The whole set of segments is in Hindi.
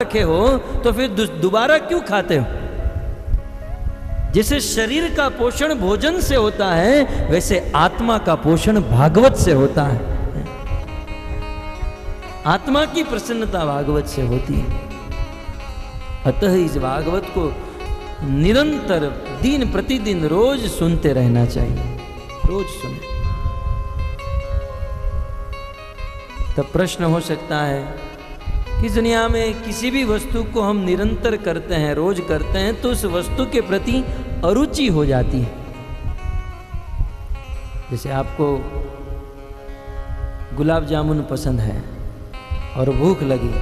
रखे हो तो फिर दोबारा क्यों खाते हो? जैसे शरीर का पोषण भोजन से होता है, वैसे आत्मा का पोषण भागवत से होता है। आत्मा की प्रसन्नता भागवत से होती है। अतः इस भागवत को निरंतर दिन प्रतिदिन रोज सुनते रहना चाहिए, रोज सुने। तब प्रश्न हो सकता है कि दुनिया में किसी भी वस्तु को हम निरंतर करते हैं, रोज करते हैं, तो उस वस्तु के प्रति अरुचि हो जाती है। जैसे आपको गुलाब जामुन पसंद है और भूख लगी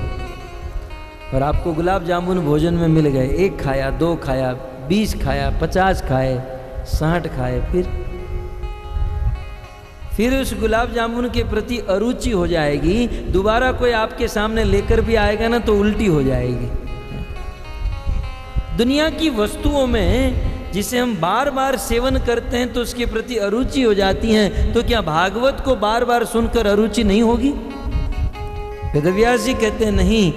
और आपको गुलाब जामुन भोजन में मिल गए, 1 खाया, 2 खाया, 20 खाया, 50 खाए, 60 खाए, फिर उस गुलाब जामुन के प्रति अरुचि हो जाएगी। दोबारा कोई आपके सामने लेकर भी आएगा ना तो उल्टी हो जाएगी। दुनिया की वस्तुओं में जिसे हम बार बार सेवन करते हैं तो उसके प्रति अरुचि हो जाती है, तो क्या भागवत को बार बार सुनकर अरुचि नहीं होगी? वेदव्यास जी कहते हैं नहीं,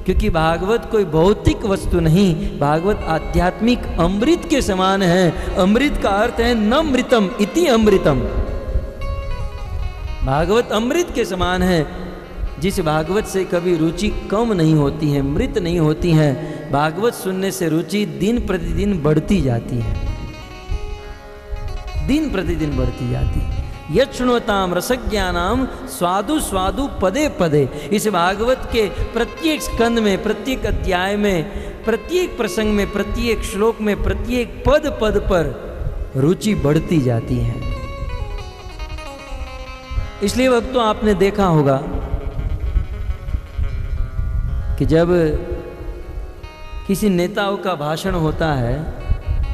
क्योंकि भागवत कोई भौतिक वस्तु नहीं, भागवत आध्यात्मिक अमृत के समान है। अमृत का अर्थ है न मृतम इति अमृतम। भागवत अमृत के समान है, जिस भागवत से कभी रुचि कम नहीं होती है, मृत नहीं होती है। भागवत सुनने से रुचि दिन प्रतिदिन बढ़ती जाती है, दिन प्रतिदिन बढ़ती जाती है। यच्छृण्वताम रसज्ञानाम स्वादु स्वादु पदे पदे। इस भागवत के प्रत्येक स्कंद में, प्रत्येक अध्याय में, प्रत्येक प्रसंग में, प्रत्येक श्लोक में, प्रत्येक पद पद पर रुचि बढ़ती जाती है। इसलिए भक्तों, आपने देखा होगा कि जब किसी नेताओं का भाषण होता है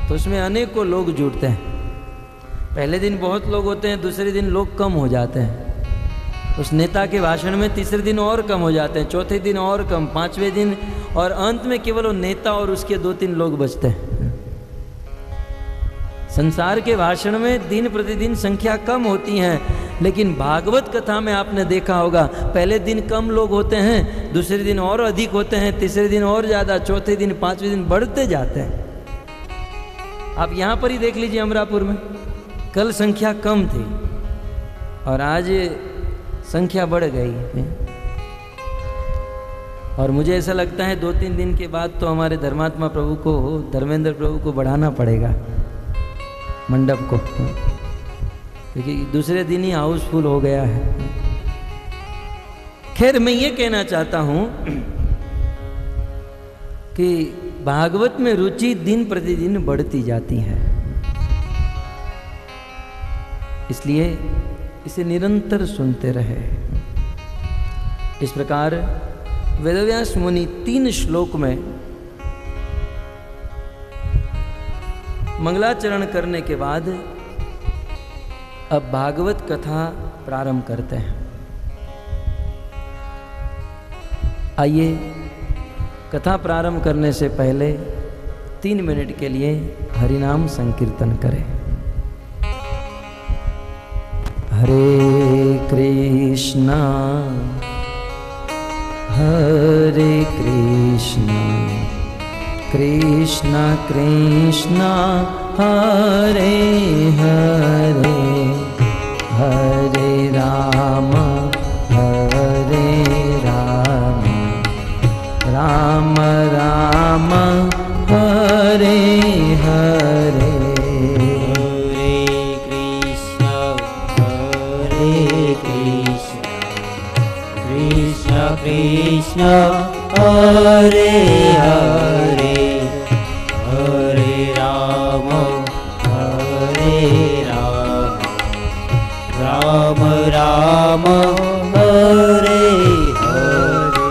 तो उसमें अनेकों लोग जुटते हैं। पहले दिन बहुत लोग होते हैं, दूसरे दिन लोग कम हो जाते हैं। उस नेता के भाषण में तीसरे दिन और कम हो जाते हैं, चौथे दिन और कम, 5वें दिन, और अंत में केवल वो नेता और उसके 2-3 लोग बचते हैं। संसार के भाषण में दिन प्रतिदिन संख्या कम होती है, लेकिन भागवत कथा में आपने देखा होगा पहले दिन कम लोग होते हैं, दूसरे दिन और अधिक होते हैं, तीसरे दिन और ज़्यादा, चौथे दिन, 5वें दिन बढ़ते जाते हैं। आप यहाँ पर ही देख लीजिए, अमरापुर में कल संख्या कम थी और आज संख्या बढ़ गई। और मुझे ऐसा लगता है 2-3 दिन के बाद तो हमारे धर्मात्मा प्रभु को, धर्मेंद्र प्रभु को बढ़ाना पड़ेगा मंडप को, क्योंकि दूसरे दिन ही हाउसफुल हो गया है। खैर, मैं ये कहना चाहता हूं कि भागवत में रुचि दिन प्रतिदिन बढ़ती जाती है, इसलिए इसे निरंतर सुनते रहे। इस प्रकार वेदव्यास मुनि 3 श्लोक में मंगलाचरण करने के बाद अब भागवत कथा प्रारंभ करते हैं। आइए, कथा प्रारंभ करने से पहले 3 मिनट के लिए हरिनाम संकीर्तन करें। हरे कृष्णा हरे कृष्णा कृष्णा कृष्णा हरे हरे, हरे राम हरे राम, राम राम हरे हरे। कृष्ण हरे हरे, हरे राम राम राम हरे हरे।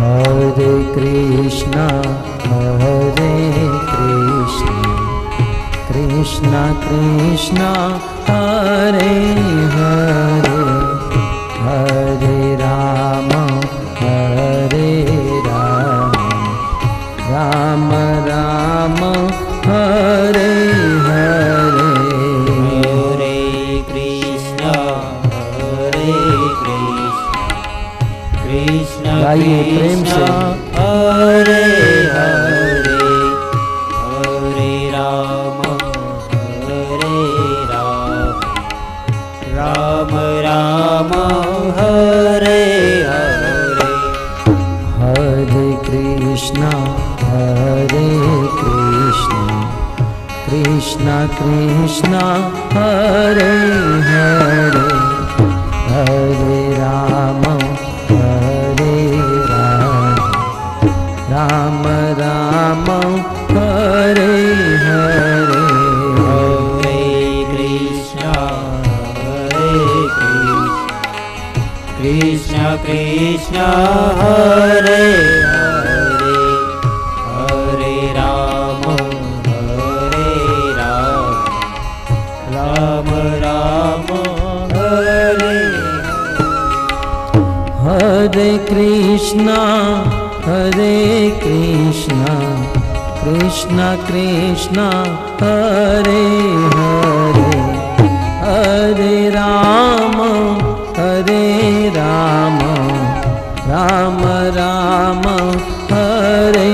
हरे कृष्णा कृष्णा कृष्णा हरे हरे, हरे राम राम राम हरे हरे। हरे कृष्ण कृष्ण गाइए प्रेम से। कृष्णा हरे कृष्णा कृष्णा कृष्णा हरे हरे हरे राम राम राम हरे हरे हरे कृष्णा कृष्णा कृष्णा हरे हरे हरे राम राम राम हरे हरे कृष्णा कृष्णा कृष्णा हरे हरे हरे राम राम राम हरे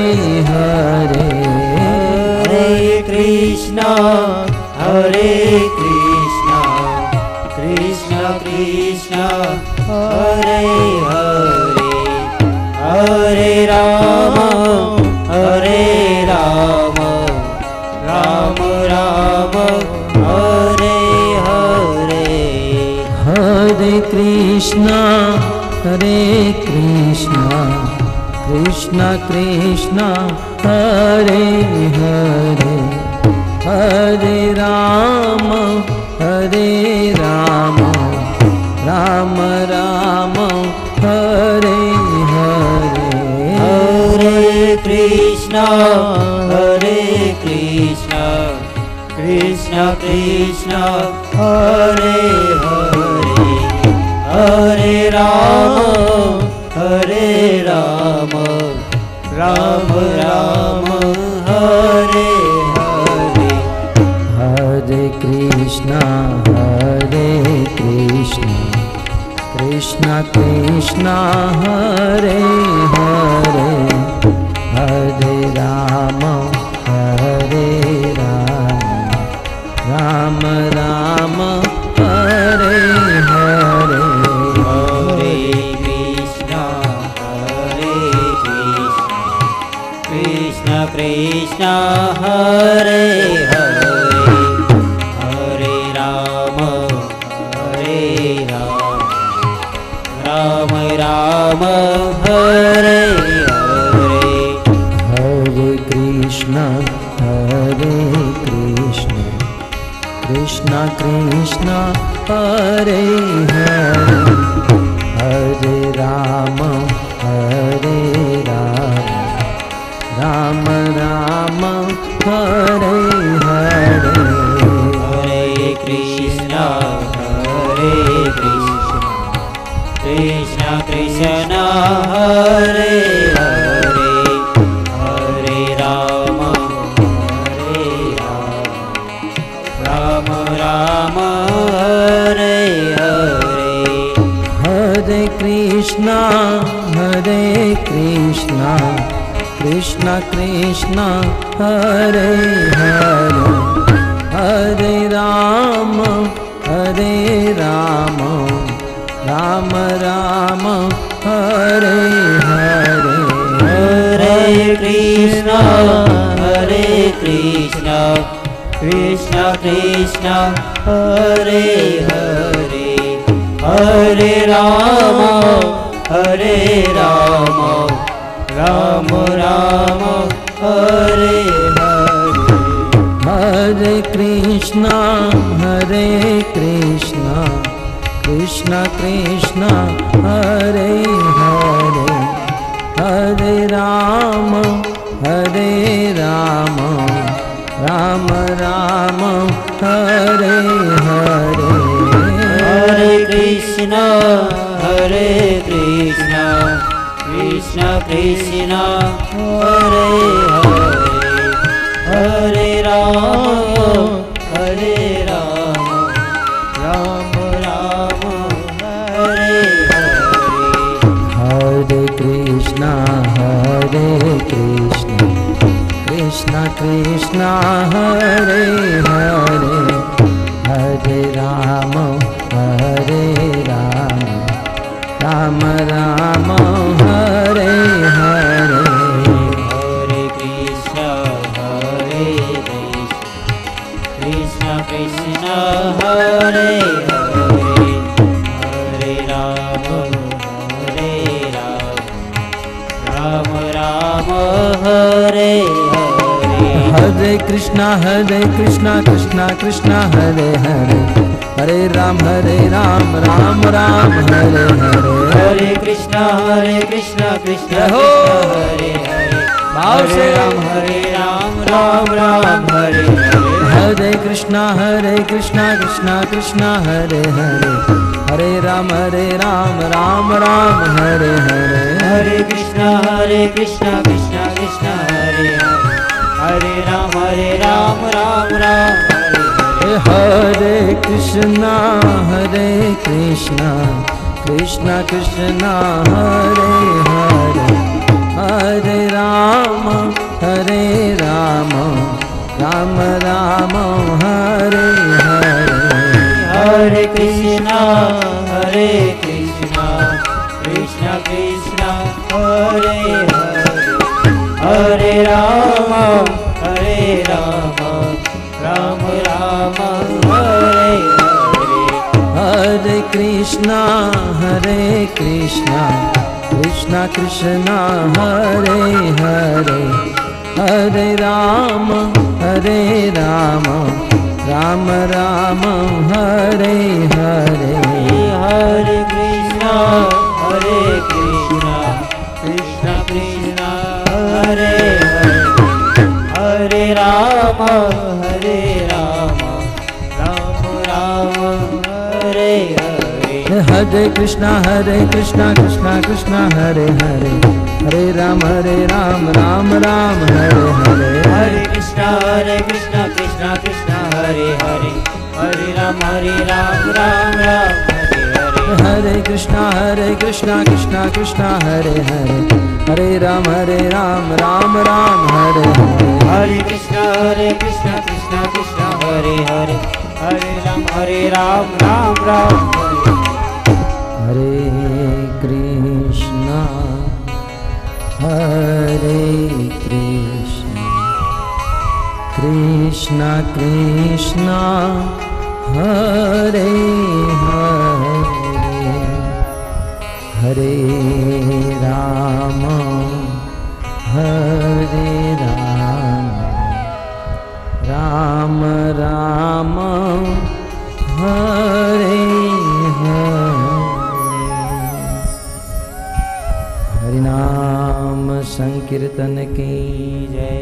हरे हरे कृष्णा कृष्णा कृष्णा हरे हरे हरे राम राम राम हरे हरे हरे कृष्णा कृष्णा कृष्णा हरे हरे हरे राम राम राम हरे हरे हरे कृष्णा कृष्णा कृष्णा हरे हरे हरे राम राम राम हरे हरे हरे कृष्णा कृष्णा कृष्णा हरे हरे हरे राम राम राम हरे हरे हरे कृष्णा कृष्णा कृष्णा हरे हरे हरे राम राम राम हरे हरे हरे कृष्णा कृष्णा कृष्णा हरे हरे हरे राम राम राम हरे हरे हरे कृष्णा कृष्णा कृष्णा हरे हरे हरे राम राम हरे हरे हरे कृष्णा कृष्णा कृष्णा हरे हरे हरे राम राम राम हरे हरे हरे कृष्णा कृष्णा कृष्णा हरे हरे हरे राम राम राम हरे हरे हरे कृष्णा कृष्णा कृष्णा हरे हरे हरे राम राम राम हरे हरे हरे कृष्णा कृष्णा कृष्णा हरे हरे हरे राम राम राम हरे हरे हरे कृष्णा कृष्णा कृष्णा हरे हरे हरे राम राम राम हरे हरे राम हरे हरे हरे कृष्णा कृष्णा कृष्णा हरे हरे हरे राम राम राम हरे हरे हरे कृष्णा कृष्णा कृष्णा हरे हरे भाव से राम राम राम हरे हरे हरे कृष्णा कृष्णा कृष्णा हरे हरे हरे राम राम राम हरे हरे हरे कृष्णा कृष्णा कृष्णा हरे हरे हरे राम राम राम हरे हरे हरे कृष्णा कृष्णा कृष्णा हरे हरे हरे राम राम राम हरे हरे हरे कृष्णा कृष्णा कृष्णा हरे हरे हरे राम राम हरे हरे हरे कृष्णा कृष्णा कृष्णा हरे हरे हरे राम राम राम हरे हरे हरे कृष्णा कृष्णा हरे हरे हरे राम राम हरे हरे हरे कृष्णा कृष्णा हरे हरे हरे राम राम राम हरे हरे हरे कृष्णा कृष्णा हरे हरे हरे राम राम हरे हरे हरे कृष्णा कृष्णा हरे हरे हरे राम राम हरे हरे हरे कृष्णा कृष्णा हरे हरे हरे राम राम हरे कृष्णा कृष्णा कृष्णा हरे हरे हरे राम राम राम हरे हरे हरिनाम संकीर्तन की जय।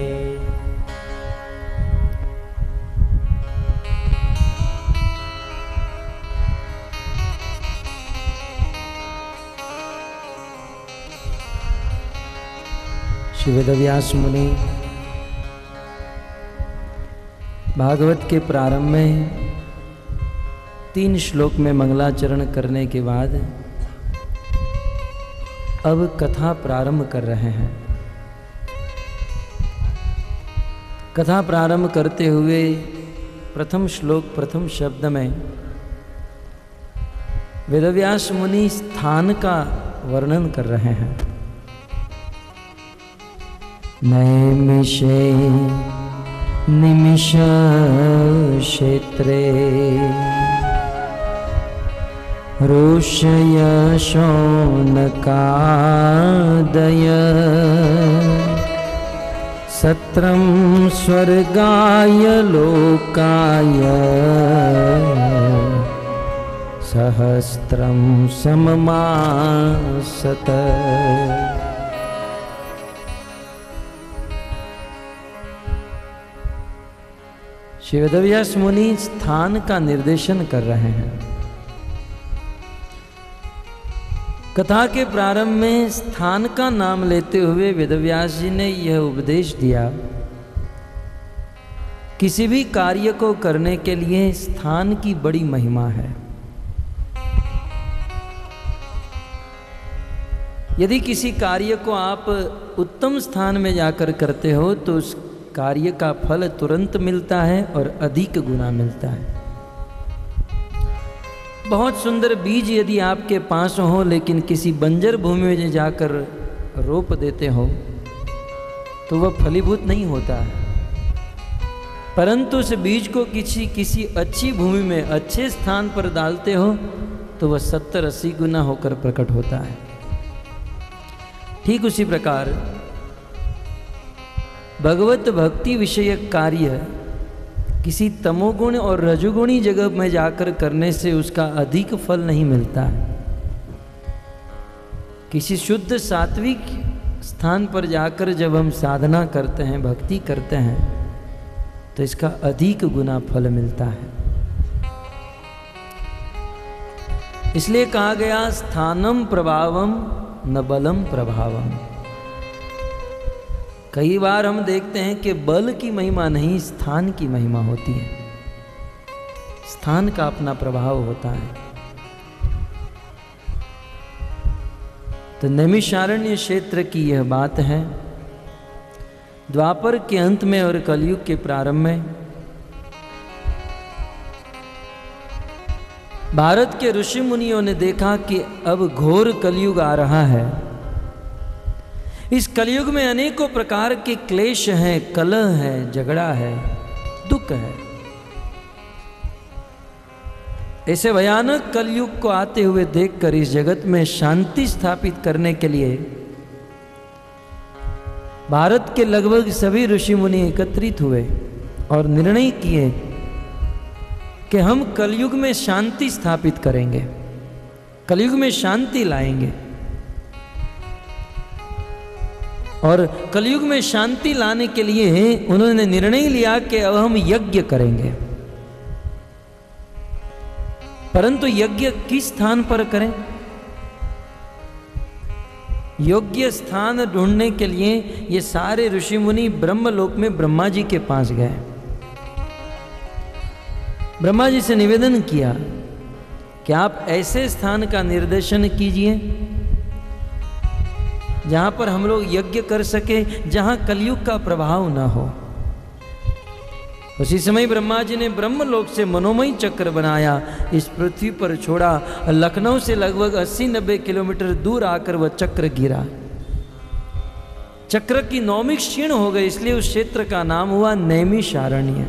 श्री वेदव्यास मुनि भागवत के प्रारंभ में 3 श्लोक में मंगलाचरण करने के बाद अब कथा प्रारंभ कर रहे हैं। कथा प्रारंभ करते हुए प्रथम श्लोक प्रथम शब्द में वेदव्यास मुनि स्थान का वर्णन कर रहे हैं। नैमिषे निमिष क्षेत्रे ऋषय शौनकादय सत्रं स्वर्गाय लोकाय सहस्त्रं सममासत। श्री वेदव्यास मुनि स्थान का निर्देशन कर रहे हैं। कथा के प्रारंभ में स्थान का नाम लेते हुए वेदव्यास जी ने यह उपदेश दिया, किसी भी कार्य को करने के लिए स्थान की बड़ी महिमा है। यदि किसी कार्य को आप उत्तम स्थान में जाकर करते हो तो उस कार्य का फल तुरंत मिलता है और अधिक गुना मिलता है। बहुत सुंदर बीज यदि आपके पास हो लेकिन किसी बंजर भूमि में जाकर रोप देते हो तो वह फलीभूत नहीं होता है, परंतु उस बीज को किसी अच्छी भूमि में अच्छे स्थान पर डालते हो तो वह 70-80 गुना होकर प्रकट होता है। ठीक उसी प्रकार भगवत भक्ति विषयक कार्य किसी तमोगुण और रजोगुणी जगह में जाकर करने से उसका अधिक फल नहीं मिलता है। किसी शुद्ध सात्विक स्थान पर जाकर जब हम साधना करते हैं, भक्ति करते हैं, तो इसका अधिक गुना फल मिलता है। इसलिए कहा गया स्थानम प्रभावम न बलम प्रभावम। कई बार हम देखते हैं कि बल की महिमा नहीं, स्थान की महिमा होती है। स्थान का अपना प्रभाव होता है। तो नैमिषारण्य क्षेत्र की यह बात है। द्वापर के अंत में और कलयुग के प्रारंभ में भारत के ऋषि मुनियों ने देखा कि अब घोर कलयुग आ रहा है। इस कलयुग में अनेकों प्रकार के क्लेश हैं, कलह है, झगड़ा है, दुख है। ऐसे भयानक कलयुग को आते हुए देखकर इस जगत में शांति स्थापित करने के लिए भारत के लगभग सभी ऋषि मुनि एकत्रित हुए और निर्णय किए कि हम कलयुग में शांति स्थापित करेंगे, कलयुग में शांति लाएंगे। और कलयुग में शांति लाने के लिए उन्होंने निर्णय लिया कि अब हम यज्ञ करेंगे। परंतु यज्ञ किस स्थान पर करें? योग्य स्थान ढूंढने के लिए ये सारे ऋषि मुनि ब्रह्मलोक में ब्रह्मा जी के पास गए। ब्रह्मा जी से निवेदन किया कि आप ऐसे स्थान का निर्देशन कीजिए जहां पर हम लोग यज्ञ कर सके, जहां कलयुग का प्रभाव न हो। उसी समय ब्रह्मा जी ने ब्रह्मलोक से मनोमय चक्र बनाया, इस पृथ्वी पर छोड़ा। लखनऊ से लगभग 80-90 किलोमीटर दूर आकर वह चक्र गिरा। चक्र की नौमी क्षीण हो गई, इसलिए उस क्षेत्र का नाम हुआ नैमिषारण्य।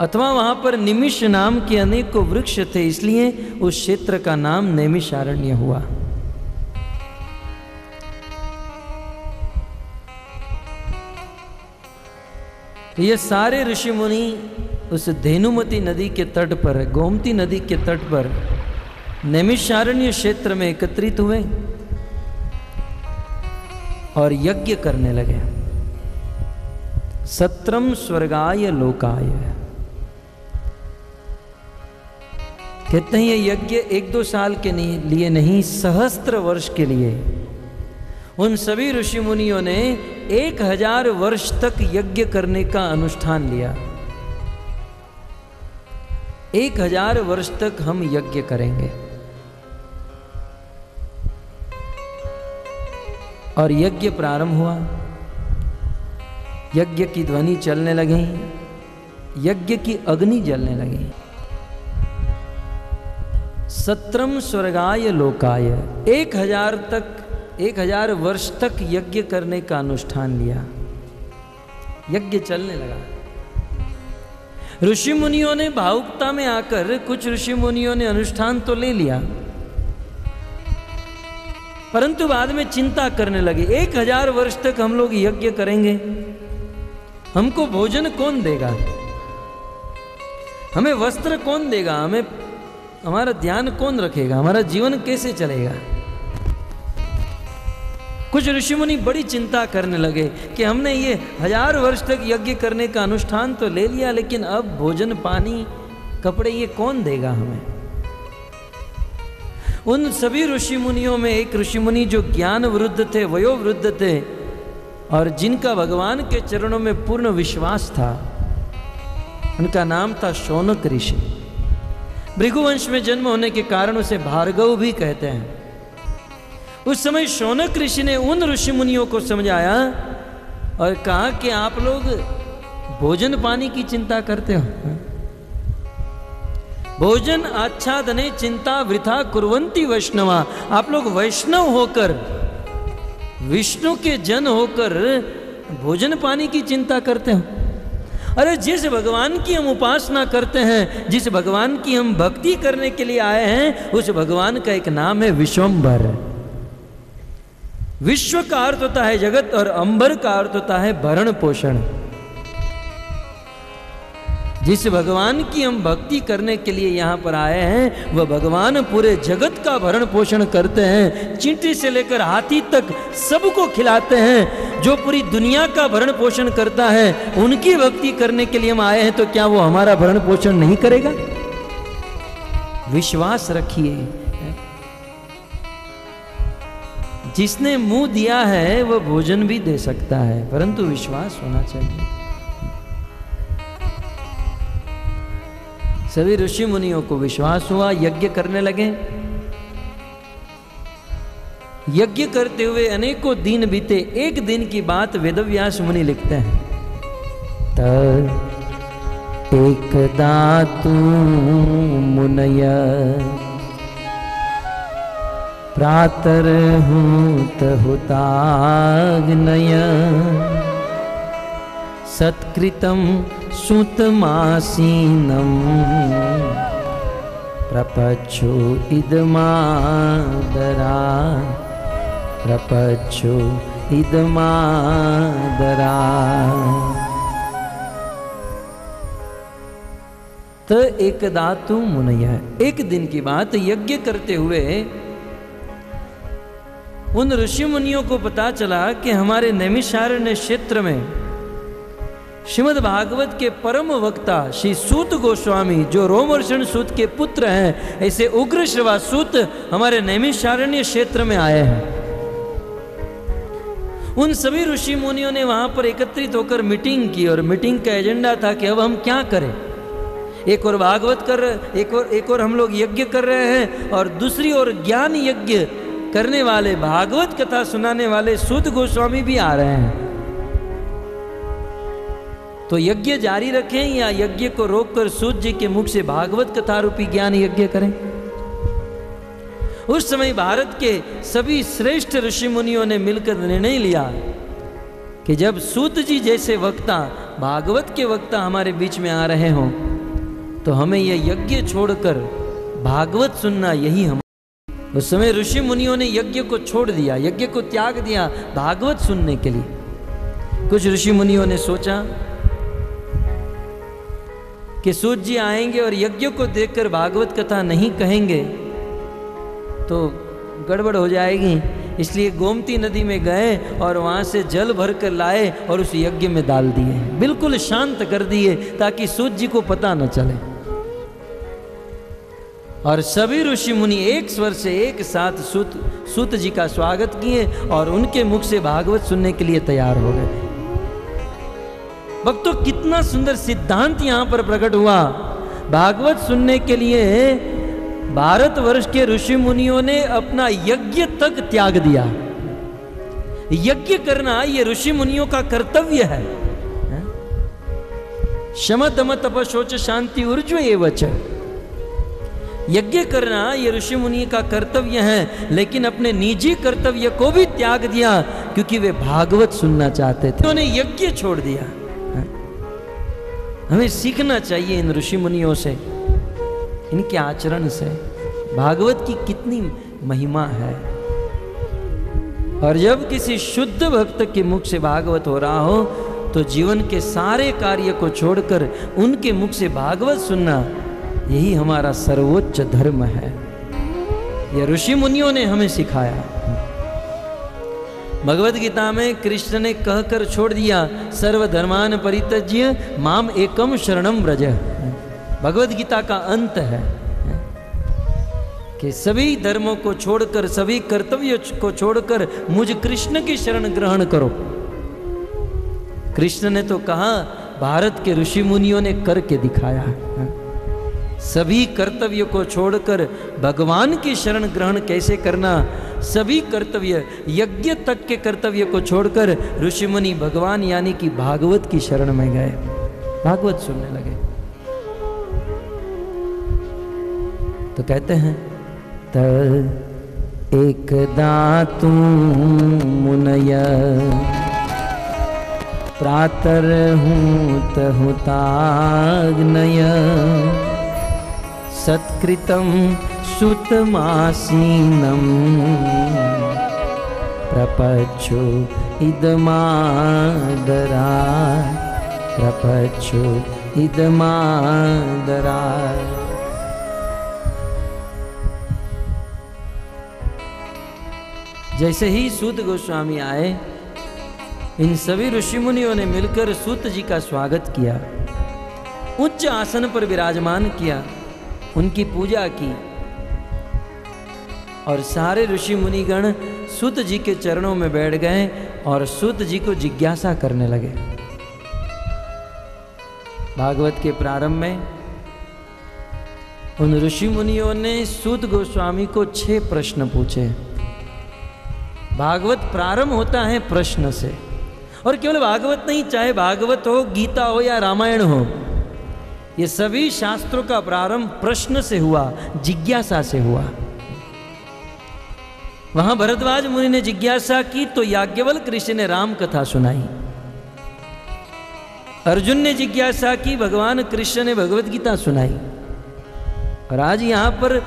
अथवा वहां पर निमिष नाम के अनेकों वृक्ष थे, इसलिए उस क्षेत्र का नाम नैमिषारण्य हुआ। ये सारे ऋषि मुनि उस धेनुमती नदी के तट पर, गोमती नदी के तट पर नैमिषारण्य क्षेत्र में एकत्रित हुए और यज्ञ करने लगे। सत्रम स्वर्गाय लोकाय। कहते हैं ये यज्ञ 1-2 साल के लिए नहीं, सहस्त्र वर्ष के लिए उन सभी ऋषि मुनियों ने 1000 वर्ष तक यज्ञ करने का अनुष्ठान लिया। 1000 वर्ष तक हम यज्ञ करेंगे। और यज्ञ प्रारंभ हुआ। यज्ञ की ध्वनि चलने लगी, यज्ञ की अग्नि जलने लगी। सत्रम स्वर्गाय लोकाय। 1000 वर्ष तक यज्ञ करने का अनुष्ठान लिया। यज्ञ चलने लगा। ऋषि मुनियों ने भावुकता में आकर, कुछ ऋषि मुनियों ने अनुष्ठान तो ले लिया, परंतु बाद में चिंता करने लगे। 1000 वर्ष तक हम लोग यज्ञ करेंगे, हमको भोजन कौन देगा, हमें वस्त्र कौन देगा, हमें हमारा ध्यान कौन रखेगा, हमारा जीवन कैसे चलेगा। कुछ ऋषि मुनि बड़ी चिंता करने लगे कि हमने ये 1000 वर्ष तक यज्ञ करने का अनुष्ठान तो ले लिया, लेकिन अब भोजन, पानी, कपड़े ये कौन देगा हमें। उन सभी ऋषि मुनियों में एक ऋषि मुनि जो ज्ञान वृद्ध थे, वयोवृद्ध थे, और जिनका भगवान के चरणों में पूर्ण विश्वास था, उनका नाम था शौनक ऋषि। भृगुवंश में जन्म होने के कारण उसे भार्गव भी कहते हैं। उस समय शौनक ऋषि ने उन ऋषि मुनियों को समझाया और कहा कि आप लोग भोजन पानी की चिंता करते हो। भोजन आच्छादने चिंता वृथा कुर्वन्ति वैष्णवा। आप लोग वैष्णव होकर, विष्णु के जन होकर भोजन पानी की चिंता करते हो। अरे जिस भगवान की हम उपासना करते हैं, जिस भगवान की हम भक्ति करने के लिए आए हैं, उस भगवान का एक नाम है विश्वम्भर। विश्व का अर्थ होता है जगत और अंबर का अर्थ होता है भरण पोषण। जिस भगवान की हम भक्ति करने के लिए यहाँ पर आए हैं वह भगवान पूरे जगत का भरण पोषण करते हैं, चींटी से लेकर हाथी तक सबको खिलाते हैं। जो पूरी दुनिया का भरण पोषण करता है उनकी भक्ति करने के लिए हम आए हैं, तो क्या वो हमारा भरण पोषण नहीं करेगा? विश्वास रखिए, जिसने मुंह दिया है वह भोजन भी दे सकता है, परंतु विश्वास होना चाहिए। सभी ऋषि मुनियों को विश्वास हुआ, यज्ञ करने लगे। यज्ञ करते हुए अनेकों दिन बीते। एक दिन की बात वेदव्यास मुनि लिखते हैं, एकदा तु मुनय प्रातर्हूत हुताग्नय सत्कृतं सुतमासीनं प्रपच्छु इदमादरा प्रपच्छु इदमादरा। तो एकदा तु मुनय, एक दिन की बात, यज्ञ करते हुए उन ऋषि मुनियों को पता चला कि हमारे नैमिषारण्य क्षेत्र में श्रीमद् भागवत के परम वक्ता श्री सूत गोस्वामी, जो रोमहर्षण सूत के पुत्र हैं, ऐसे उग्र श्रवा सूत हमारे नैमिषारण्य क्षेत्र में आए हैं। उन सभी ऋषि मुनियों ने वहां पर एकत्रित होकर मीटिंग की और मीटिंग का एजेंडा था कि अब हम क्या करें। एक और भागवत कर रहे, एक और हम लोग यज्ञ कर रहे हैं, और दूसरी ओर ज्ञान यज्ञ करने वाले, भागवत कथा सुनाने वाले सूत गोस्वामी भी आ रहे हैं। तो यज्ञ जारी रखें या यज्ञ को रोककर सूत जी के मुख से भागवत कथा रूपी ज्ञान यज्ञ करें। उस समय भारत के सभी श्रेष्ठ ऋषि मुनियों ने मिलकर निर्णय लिया कि जब सूत जी जैसे वक्ता, भागवत के वक्ता हमारे बीच में आ रहे हों, तो हमें यह यज्ञ छोड़कर भागवत सुनना यही हम। उस समय ऋषि मुनियों ने यज्ञ को छोड़ दिया, यज्ञ को त्याग दिया भागवत सुनने के लिए। कुछ ऋषि मुनियों ने सोचा कि सूत जी आएंगे और यज्ञ को देखकर भागवत कथा नहीं कहेंगे तो गड़बड़ हो जाएगी, इसलिए गोमती नदी में गए और वहां से जल भर कर लाए और उस यज्ञ में डाल दिए, बिल्कुल शांत कर दिए ताकि सूत जी को पता न चले। और सभी ऋषि मुनि एक स्वर से एक साथ सूत जी का स्वागत किए और उनके मुख से भागवत सुनने के लिए तैयार हो गए। भक्तों, कितना सुंदर सिद्धांत यहां पर प्रकट हुआ। भागवत सुनने के लिए भारतवर्ष के ऋषि मुनियों ने अपना यज्ञ तक त्याग दिया। यज्ञ करना ये ऋषि मुनियों का कर्तव्य है। शम दम तप शौच शांति ऊर्ज्व एवच, यज्ञ करना ये ऋषि मुनि का कर्तव्य है, लेकिन अपने निजी कर्तव्य को भी त्याग दिया क्योंकि वे भागवत सुनना चाहते थे। उन्होंने यज्ञ छोड़ दिया। हमें सीखना चाहिए इन ऋषि मुनियों से, इनके आचरण से, भागवत की कितनी महिमा है। और जब किसी शुद्ध भक्त के मुख से भागवत हो रहा हो तो जीवन के सारे कार्य को छोड़कर उनके मुख से भागवत सुनना, यही हमारा सर्वोच्च धर्म है। यह ऋषि मुनियों ने हमें सिखाया। भगवद गीता में कृष्ण ने कहकर छोड़ दिया, सर्वधर्मान परित्यज्य माम एकम शरणम व्रज। भगवद गीता का अंत है कि सभी धर्मों को छोड़कर, सभी कर्तव्यों को छोड़कर मुझ कृष्ण की शरण ग्रहण करो। कृष्ण ने तो कहा, भारत के ऋषि मुनियों ने करके दिखाया। सभी कर्तव्यों को छोड़कर भगवान की शरण ग्रहण कैसे करना, सभी कर्तव्य, यज्ञ तक के कर्तव्य को छोड़कर ऋषि मुनि भगवान यानी कि भागवत की शरण में गए, भागवत सुनने लगे। तो कहते हैं, एकदा तु मुनय प्रातर्हूत हुताग्नय सत्कृतं सुतमासीनं प्रपच्छु इदमादराय, प्रपच्छु इदमादराय। जैसे ही सूत गोस्वामी आए, इन सभी ऋषि मुनियों ने मिलकर सूत जी का स्वागत किया, उच्च आसन पर विराजमान किया, उनकी पूजा की और सारे ऋषि मुनिगण सूत जी के चरणों में बैठ गए और सूत जी को जिज्ञासा करने लगे। भागवत के प्रारंभ में उन ऋषि मुनियों ने सूत गोस्वामी को 6 प्रश्न पूछे। भागवत प्रारंभ होता है प्रश्न से, और केवल भागवत नहीं, चाहे भागवत हो, गीता हो या रामायण हो, ये सभी शास्त्रों का प्रारंभ प्रश्न से हुआ, जिज्ञासा से हुआ। वहां भरद्वाज मुनि ने जिज्ञासा की तो याज्ञवल्क्य ऋषि ने राम कथा सुनाई। अर्जुन ने जिज्ञासा की, भगवान कृष्ण ने भगवत गीता सुनाई। और आज यहां पर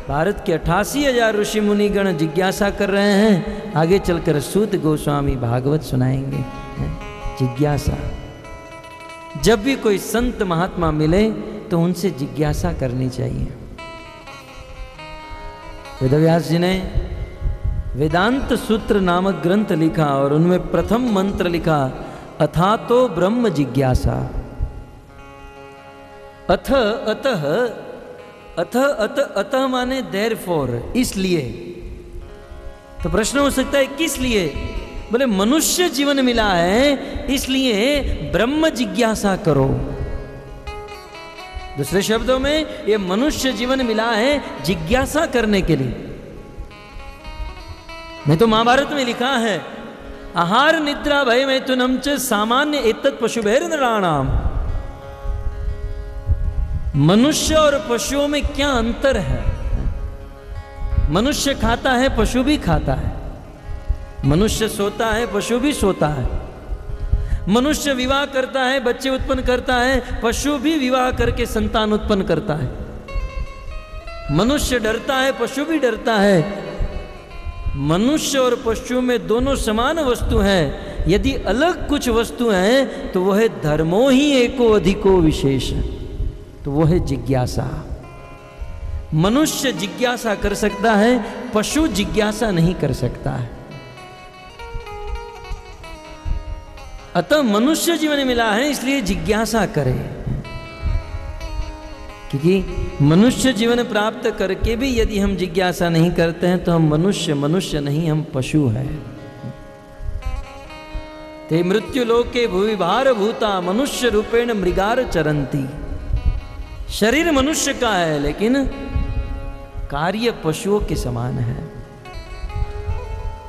भारत के 88,000 ऋषि मुनिगण जिज्ञासा कर रहे हैं, आगे चलकर सूत गोस्वामी भागवत सुनाएंगे। जिज्ञासा, जब भी कोई संत महात्मा मिले तो उनसे जिज्ञासा करनी चाहिए। वेदव्यास जी ने वेदांत सूत्र नामक ग्रंथ लिखा और उनमें प्रथम मंत्र लिखा, अथातो ब्रह्म जिज्ञासा। अथ अतः, अथ अत अतः माने देयरफॉर, इसलिए। तो प्रश्न हो सकता है किस लिए? बोले मनुष्य जीवन मिला है इसलिए ब्रह्म जिज्ञासा करो। दूसरे शब्दों में ये मनुष्य जीवन मिला है जिज्ञासा करने के लिए। नहीं तो महाभारत में लिखा है, आहार निद्रा भय मैथुनम च सामान्य एतत् पशुभैर नराणाम। मनुष्य और पशुओं में क्या अंतर है? मनुष्य खाता है, पशु भी खाता है। मनुष्य सोता है, पशु भी सोता है। मनुष्य विवाह करता है, बच्चे उत्पन्न करता है, पशु भी विवाह करके संतान उत्पन्न करता है। मनुष्य डरता है, पशु भी डरता है। मनुष्य और पशु में दोनों समान वस्तु हैं। यदि अलग कुछ वस्तु हैं तो वह है धर्मो ही एको अधिको विशेष, तो वो है जिज्ञासा। मनुष्य जिज्ञासा कर सकता है, पशु जिज्ञासा नहीं कर सकता है। अतः मनुष्य जीवन मिला है इसलिए जिज्ञासा करें, क्योंकि मनुष्य जीवन प्राप्त करके भी यदि हम जिज्ञासा नहीं करते हैं तो हम मनुष्य नहीं, हम पशु हैं। ते मृत्यु लोके भुवि भार भूता मनुष्य रूपेण मृगार चरंती। शरीर मनुष्य का है लेकिन कार्य पशुओं के समान है।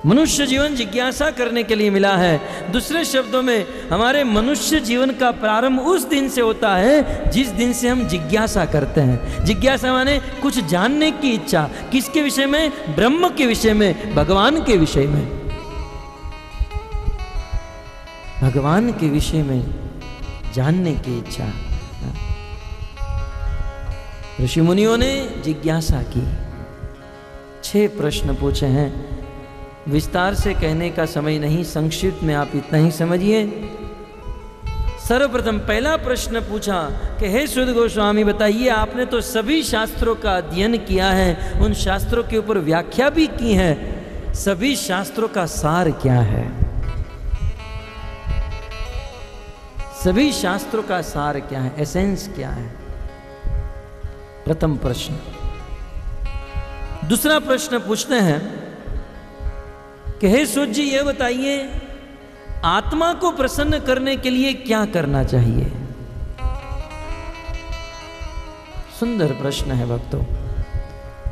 मनुष्य जीवन जिज्ञासा करने के लिए मिला है। दूसरे शब्दों में हमारे मनुष्य जीवन का प्रारंभ उस दिन से होता है जिस दिन से हम जिज्ञासा करते हैं। जिज्ञासा माने कुछ जानने की इच्छा। किसके विषय में? ब्रह्म के विषय में, भगवान के विषय में। भगवान के विषय में जानने की इच्छा। ऋषि मुनियों ने जिज्ञासा की, 6 प्रश्न पूछे हैं। विस्तार से कहने का समय नहीं, संक्षिप्त में आप इतना ही समझिए। सर्वप्रथम पहला प्रश्न पूछा कि हे सूत गोस्वामी बताइए, आपने तो सभी शास्त्रों का अध्ययन किया है, उन शास्त्रों के ऊपर व्याख्या भी की है, सभी शास्त्रों का सार क्या है? सभी शास्त्रों का सार क्या है, एसेंस क्या है? प्रथम प्रश्न। दूसरा प्रश्न पूछते हैं कि हे सूत जी ये बताइए, आत्मा को प्रसन्न करने के लिए क्या करना चाहिए? सुंदर प्रश्न है भक्तों।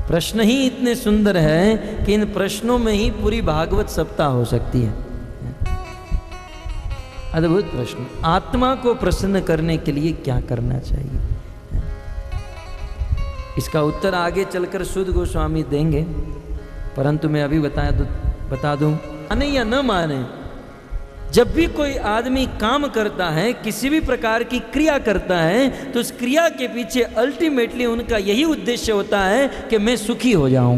प्रश्न ही इतने सुंदर हैं कि इन प्रश्नों में ही पूरी भागवत सप्ताह हो सकती है। अद्भुत प्रश्न। आत्मा को प्रसन्न करने के लिए क्या करना चाहिए? इसका उत्तर आगे चलकर सूत गोस्वामी देंगे, परंतु मैं अभी बता दूं, माने या न माने, जब भी कोई आदमी काम करता है, किसी भी प्रकार की क्रिया करता है, तो उस क्रिया के पीछे अल्टीमेटली उनका यही उद्देश्य होता है कि मैं सुखी हो जाऊं।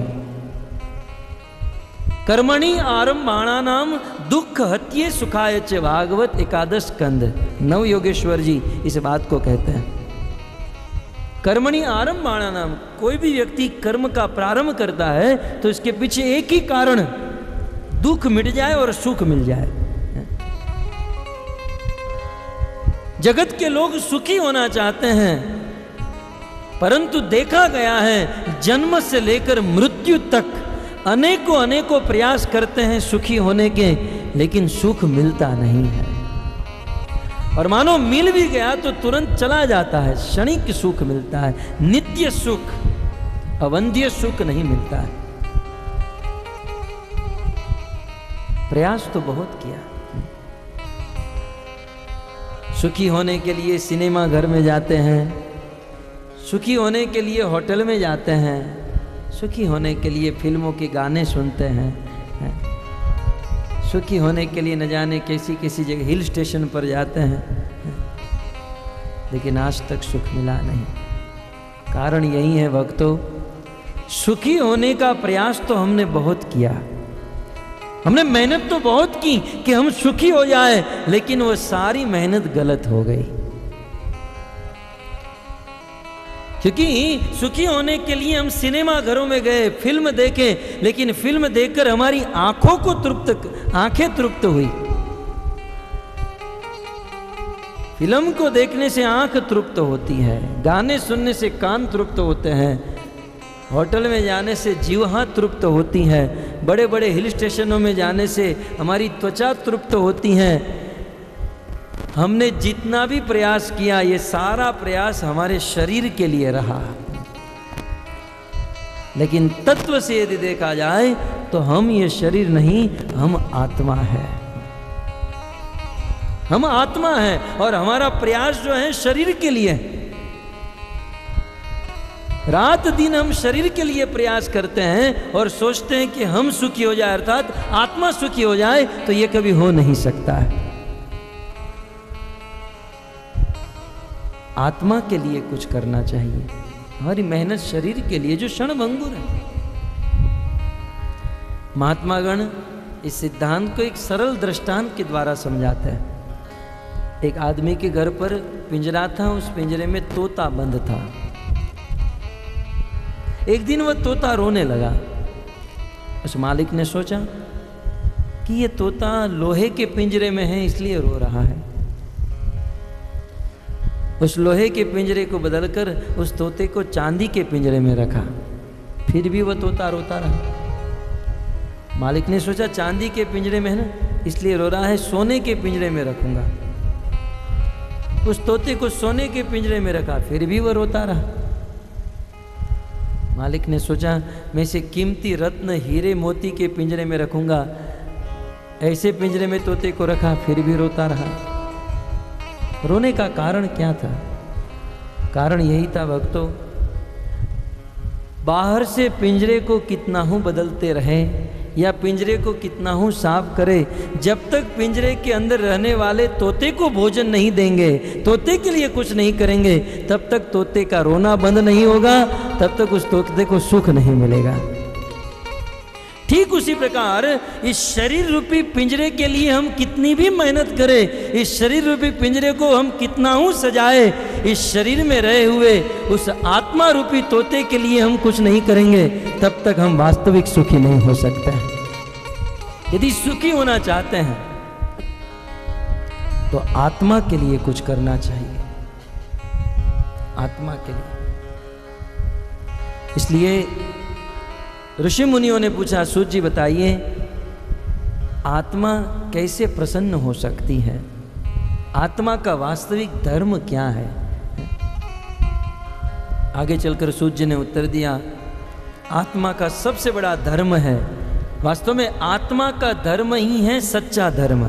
कर्मणि आरंभाणानाम दुख हत्ये सुखाय च, भागवत एकादश स्कंद। नव योगेश्वर जी इस बात को कहते हैं। कर्मणि आरंभाणानाम, कोई भी व्यक्ति कर्म का प्रारंभ करता है तो इसके पीछे एक ही कारण, दुख मिट जाए और सुख मिल जाए। जगत के लोग सुखी होना चाहते हैं, परंतु देखा गया है जन्म से लेकर मृत्यु तक अनेकों प्रयास करते हैं सुखी होने के, लेकिन सुख मिलता नहीं है। और मानो मिल भी गया तो तुरंत चला जाता है, क्षणिक सुख मिलता है, नित्य सुख, अवंद्य सुख नहीं मिलता है। प्रयास तो बहुत किया, सुखी होने के लिए सिनेमा घर में जाते हैं, सुखी होने के लिए होटल में जाते हैं, सुखी होने के लिए फिल्मों के गाने सुनते हैं, सुखी होने के लिए न जाने कैसी कैसी जगह हिल स्टेशन पर जाते हैं, लेकिन आज तक सुख मिला नहीं। कारण यही है भक्तों, सुखी होने का प्रयास तो हमने बहुत किया, हमने मेहनत तो बहुत की कि हम सुखी हो जाए, लेकिन वो सारी मेहनत गलत हो गई। क्योंकि सुखी होने के लिए हम सिनेमा घरों में गए, फिल्म देखे, लेकिन फिल्म देखकर हमारी आंखें तृप्त हुई। फिल्म को देखने से आंख तृप्त होती है, गाने सुनने से कान तृप्त होते हैं, होटल में जाने से जीवा तृप्त होती है, बड़े बड़े हिल स्टेशनों में जाने से हमारी त्वचा तृप्त होती है। हमने जितना भी प्रयास किया, ये सारा प्रयास हमारे शरीर के लिए रहा, लेकिन तत्व से यदि देखा जाए तो हम ये शरीर नहीं, हम आत्मा है। हम आत्मा है और हमारा प्रयास जो है शरीर के लिए। रात दिन हम शरीर के लिए प्रयास करते हैं और सोचते हैं कि हम सुखी हो जाए, अर्थात आत्मा सुखी हो जाए, तो ये कभी हो नहीं सकता है। आत्मा के लिए कुछ करना चाहिए, हमारी मेहनत शरीर के लिए जो क्षणभंगुर है। महात्मा गण इस सिद्धांत को एक सरल दृष्टांत के द्वारा समझाते हैं। एक आदमी के घर पर पिंजरा था, उस पिंजरे में तोता बंद था। एक दिन वह तोता रोने लगा। उस मालिक ने सोचा कि ये तोता लोहे के पिंजरे में है, इसलिए रो रहा है। उस लोहे के पिंजरे को बदलकर उस तोते को चांदी के पिंजरे में रखा, फिर भी वह तोता रोता रहा। मालिक ने सोचा चांदी के पिंजरे में है ना, इसलिए रो रहा है, सोने के पिंजरे में रखूंगा। उस तोते को सोने के पिंजरे में रखा, फिर भी वह रोता रहा। मालिक ने सोचा मैं इसे कीमती रत्न हीरे मोती के पिंजरे में रखूंगा, ऐसे पिंजरे में तोते को रखा, फिर भी रोता रहा। रोने का कारण क्या था? कारण यही था भक्तों, बाहर से पिंजरे को कितना हूं बदलते रहे या पिंजरे को कितना हूं साफ करे, जब तक पिंजरे के अंदर रहने वाले तोते को भोजन नहीं देंगे, तोते के लिए कुछ नहीं करेंगे, तब तक तोते का रोना बंद नहीं होगा, तब तक उस तोते को सुख नहीं मिलेगा। ठीक उसी प्रकार इस शरीर रूपी पिंजरे के लिए हम कितनी भी मेहनत करें, इस शरीर रूपी पिंजरे को हम कितना हूं सजाए, इस शरीर में रहे हुए उस आत्मा रूपी तोते के लिए हम कुछ नहीं करेंगे, तब तक हम वास्तविक सुखी नहीं हो सकते। यदि सुखी होना चाहते हैं तो आत्मा के लिए कुछ करना चाहिए, आत्मा के लिए। इसलिए ऋषि मुनियों ने पूछा, सूत जी बताइए आत्मा कैसे प्रसन्न हो सकती है, आत्मा का वास्तविक धर्म क्या है? आगे चलकर सूत जी ने उत्तर दिया, आत्मा का सबसे बड़ा धर्म है, वास्तव में आत्मा का धर्म ही है सच्चा धर्म।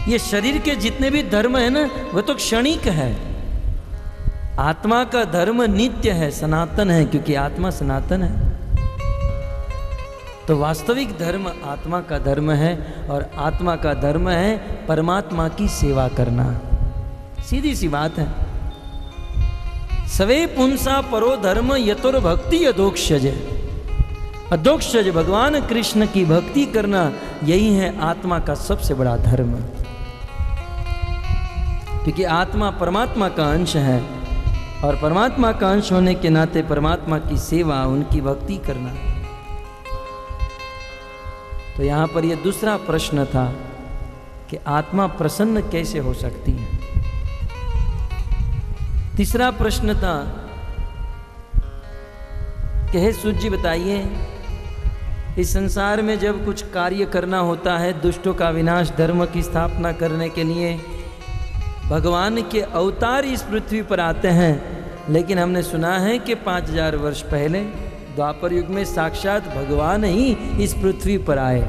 ये शरीर के जितने भी धर्म है ना, वह तो क्षणिक है। आत्मा का धर्म नित्य है, सनातन है, क्योंकि आत्मा सनातन है। तो वास्तविक धर्म आत्मा का धर्म है, और आत्मा का धर्म है परमात्मा की सेवा करना। सीधी सी बात है। सवे पुंसा परो धर्म यतुर भक्ति यदोक्षज। अधोक्षज भगवान कृष्ण की भक्ति करना, यही है आत्मा का सबसे बड़ा धर्म। क्योंकि आत्मा परमात्मा का अंश है और परमात्मा का अंश होने के नाते परमात्मा की सेवा, उनकी भक्ति करना। तो यहां पर यह दूसरा प्रश्न था कि आत्मा प्रसन्न कैसे हो सकती है। तीसरा प्रश्न था कि हे सूत जी बताइए, इस संसार में जब कुछ कार्य करना होता है दुष्टों का विनाश, धर्म की स्थापना करने के लिए भगवान के अवतार इस पृथ्वी पर आते हैं। लेकिन हमने सुना है कि 5000 वर्ष पहले द्वापर युग में साक्षात भगवान ही इस पृथ्वी पर आए।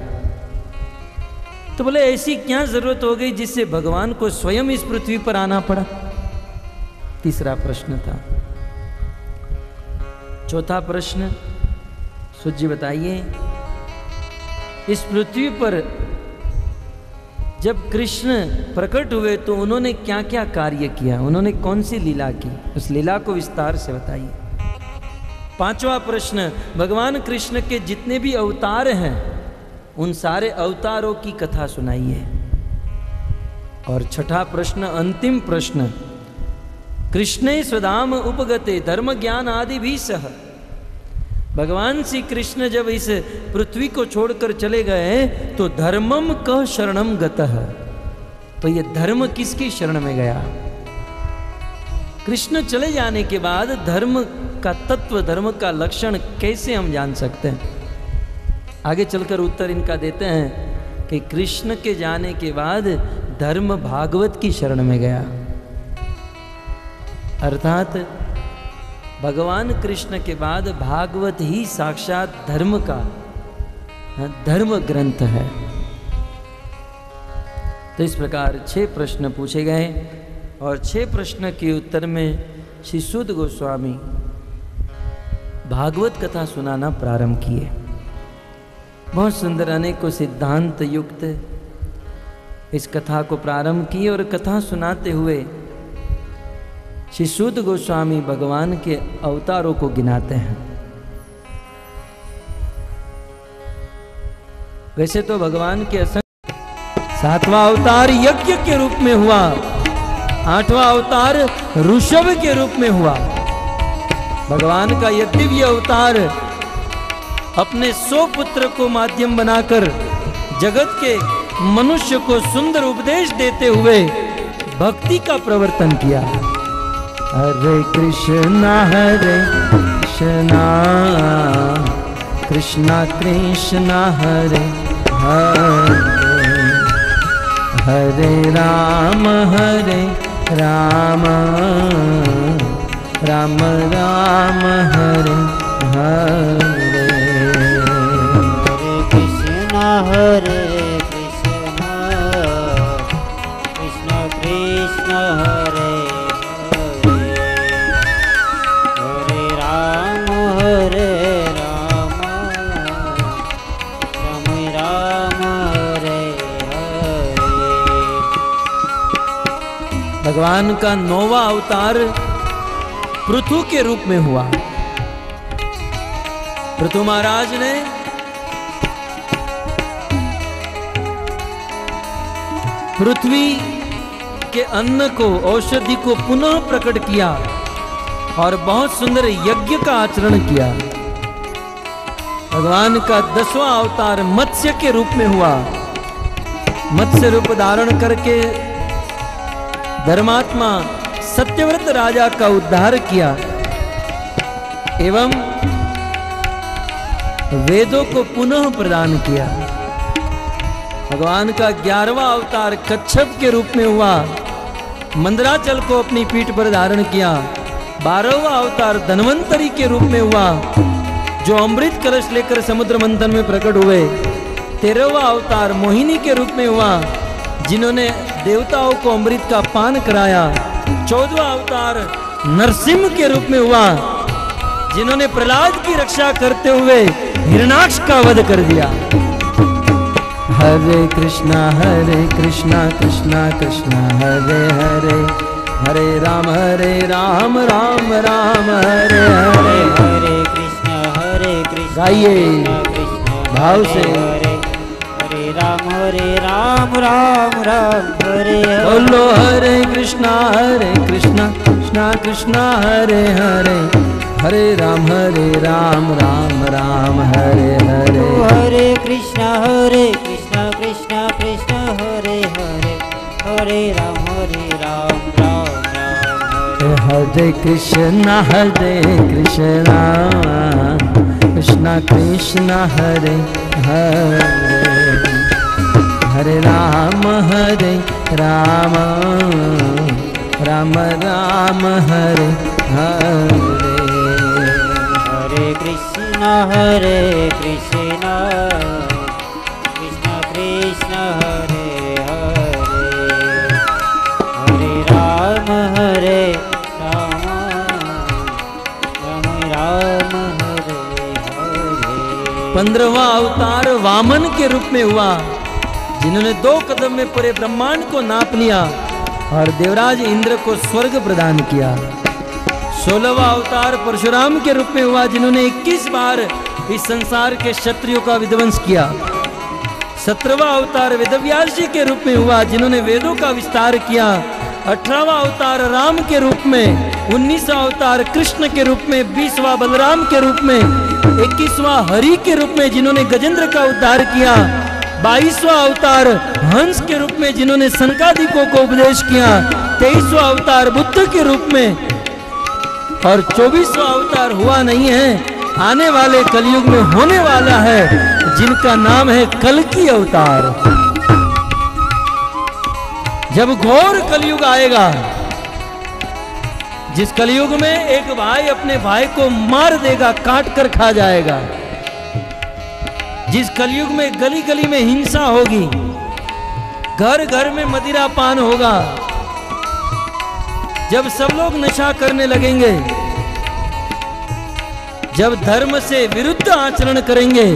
तो बोले ऐसी क्या जरूरत हो गई जिससे भगवान को स्वयं इस पृथ्वी पर आना पड़ा। तीसरा प्रश्न था। चौथा प्रश्न, सूत जी बताइए, इस पृथ्वी पर जब कृष्ण प्रकट हुए तो उन्होंने क्या क्या कार्य किया, उन्होंने कौन सी लीला की, उस लीला को विस्तार से बताइए। पांचवा प्रश्न, भगवान कृष्ण के जितने भी अवतार हैं उन सारे अवतारों की कथा सुनाइए। और छठा प्रश्न, अंतिम प्रश्न, कृष्णे स्वधाम उपगते धर्म ज्ञान आदि भी सह। भगवान श्री कृष्ण जब इस पृथ्वी को छोड़कर चले गए तो धर्मम कह शरणम गतः, तो ये धर्म किसकी शरण में गया। कृष्ण चले जाने के बाद धर्म का तत्व, धर्म का लक्षण कैसे हम जान सकते हैं। आगे चलकर उत्तर इनका देते हैं कि कृष्ण के जाने के बाद धर्म भागवत की शरण में गया। अर्थात भगवान कृष्ण के बाद भागवत ही साक्षात धर्म का धर्म ग्रंथ है। तो इस प्रकार 6 प्रश्न पूछे गए और 6 प्रश्न के उत्तर में श्री सूत गोस्वामी भागवत कथा सुनाना प्रारंभ किए। बहुत सुंदर अनेकों सिद्धांत युक्त इस कथा को प्रारंभ की और कथा सुनाते हुए श्री सूत गोस्वामी भगवान के अवतारों को गिनाते हैं। वैसे तो भगवान के 7वां अवतार यज्ञ के रूप में हुआ, 8वां अवतार ऋषभ के रूप में हुआ। भगवान का यह दिव्य अवतार अपने 100 पुत्र को माध्यम बनाकर जगत के मनुष्य को सुंदर उपदेश देते हुए भक्ति का प्रवर्तन किया। हरे कृष्णा कृष्णा कृष्णा हरे हरे, हरे राम राम राम राम हरे हरे। हरे कृष्णा कृष्णा कृष्णा हरे भगवान का 9वां अवतार पृथु के रूप में हुआ। पृथु महाराज ने पृथ्वी के अन्न को, औषधि को पुनः प्रकट किया और बहुत सुंदर यज्ञ का आचरण किया। भगवान का 10वां अवतार मत्स्य के रूप में हुआ। मत्स्य रूप धारण करके धर्मात्मा सत्यव्रत राजा का उद्धार किया एवं वेदों को पुनः प्रदान किया। भगवान का 11वां अवतार कच्छप के रूप में हुआ, मंदराचल को अपनी पीठ पर धारण किया। 12वां अवतार धन्वंतरी के रूप में हुआ, जो अमृत कलश लेकर समुद्र मंथन में प्रकट हुए। 13वां अवतार मोहिनी के रूप में हुआ, जिन्होंने देवताओं को अमृत का पान कराया। 14वां अवतार नरसिंह के रूप में हुआ, जिन्होंने प्रहलाद की रक्षा करते हुए हिरणाक्ष का वध कर दिया। हरे कृष्णा कृष्णा कृष्णा हरे हरे, हरे राम राम राम हरे हरे। हरे कृष्णा गाइए भाव से। हरे राम राम राम हरे हरे। बोलो हरे कृष्णा कृष्णा कृष्णा हरे हरे, हरे राम राम राम हरे हरे। हरे कृष्णा कृष्णा कृष्णा हरे हरे, हरे राम राम राम हरे। हरे कृष्णा कृष्णा कृष्णा हरे हरे, हरे राम राम राम हरे हरे। हरे कृष्णा कृष्णा कृष्णा हरे हरे, हरे राम राम हरे हरे। 15वां अवतार वामन के रूप में हुआ, जिन्होंने 2 कदम में पूरे ब्रह्मांड को नाप लिया और देवराज इंद्र को स्वर्ग प्रदान किया। 16वां अवतार परशुराम के रूप में हुआ, जिन्होंने 21 बार इस संसार के क्षत्रियों का विध्वंस किया। 17वां अवतार वेदव्यास जी के रूप में हुआ, जिन्होंने वेदों का विस्तार किया। 18वां अवतार राम के रूप में, 19वां अवतार कृष्ण के रूप में, 20वां बलराम के रूप में, 21वां हरि के रूप में, जिन्होंने गजेंद्र का उद्धार किया। 22वां अवतार हंस के रूप में, जिन्होंने सनकादिकों को उपदेश किया। 23वां अवतार बुद्ध के रूप में, और 24वां अवतार हुआ नहीं है, आने वाले कलयुग में होने वाला है, जिनका नाम है कल्कि अवतार। जब घोर कलयुग आएगा, जिस कलयुग में एक भाई अपने भाई को मार देगा, काट कर खा जाएगा, जिस कलयुग में गली गली में हिंसा होगी, घर घर में मदिरा पान होगा, जब सब लोग नशा करने लगेंगे, जब धर्म से विरुद्ध आचरण करेंगे,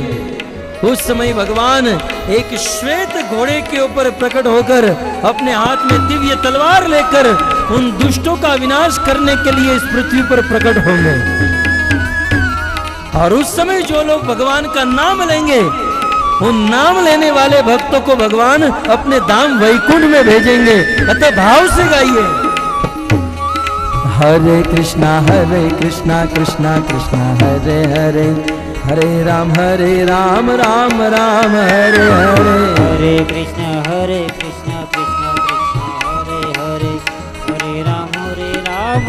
उस समय भगवान एक श्वेत घोड़े के ऊपर प्रकट होकर अपने हाथ में दिव्य तलवार लेकर उन दुष्टों का विनाश करने के लिए इस पृथ्वी पर प्रकट होंगे। और उस समय जो लोग भगवान का नाम लेंगे, उन नाम लेने वाले भक्तों को भगवान अपने धाम वैकुंठ में भेजेंगे। अतः भाव से गाइए, हरे कृष्णा कृष्णा कृष्णा हरे हरे, हरे राम राम राम हरे हरे। हरे कृष्णा कृष्णा कृष्णा हरे हरे, हरे राम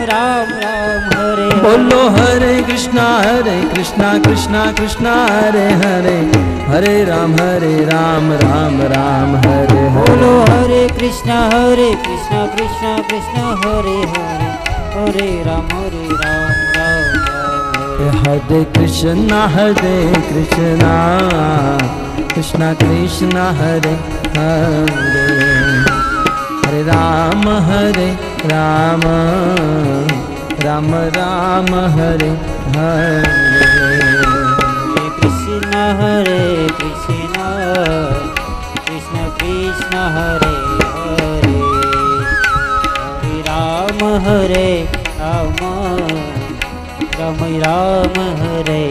राम हरे। बोलो हरे कृष्णा कृष्णा कृष्णा हरे हरे, हरे राम राम हरे हरे। बोलो हरे कृष्णा कृष्णा कृष्णा हरे हरे, हरे राम राम हरे कृष्णा कृष्णा कृष्णा हरे हरे, हरे राम राम राम हरे हरे। हरे कृष्णा कृष्णा कृष्णा हरे हरे, हरे राम राम हरे।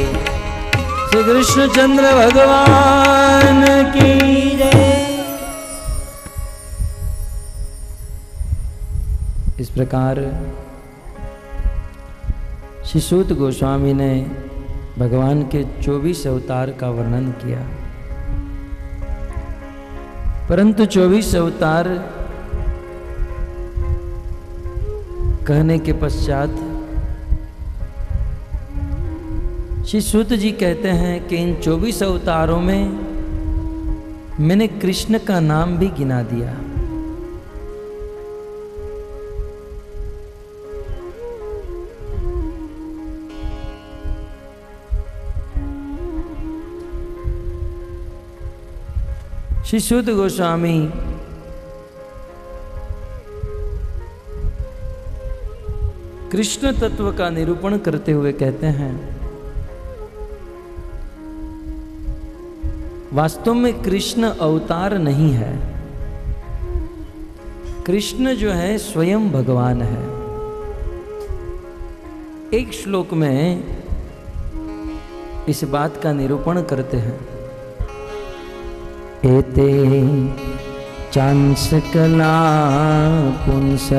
श्री कृष्णचंद्र भगवान की जय। इस प्रकार श्री सूत गोस्वामी ने भगवान के 24 अवतार का वर्णन किया, परंतु 24 अवतार कहने के पश्चात श्री सूत जी कहते हैं कि इन 24 अवतारों में मैंने कृष्ण का नाम भी गिना दिया। श्री सूत गोस्वामी कृष्ण तत्व का निरूपण करते हुए कहते हैं, वास्तव में कृष्ण अवतार नहीं है, कृष्ण जो है स्वयं भगवान है। एक श्लोक में इस बात का निरूपण करते हैं। एते चांसकला पुंस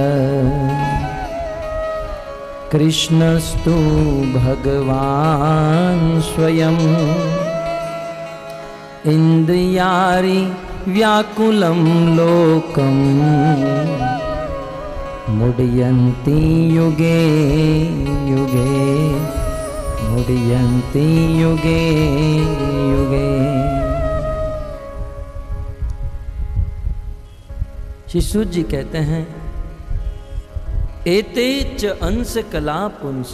कृष्णस्तु भगवान स्वयं इंद्रियारि व्याकुलं लोकम मुड्यन्ति युगे युगे मुड्यन्ति युगे युगे। श्री सूत जी कहते हैं एते च अंश कला पुंस।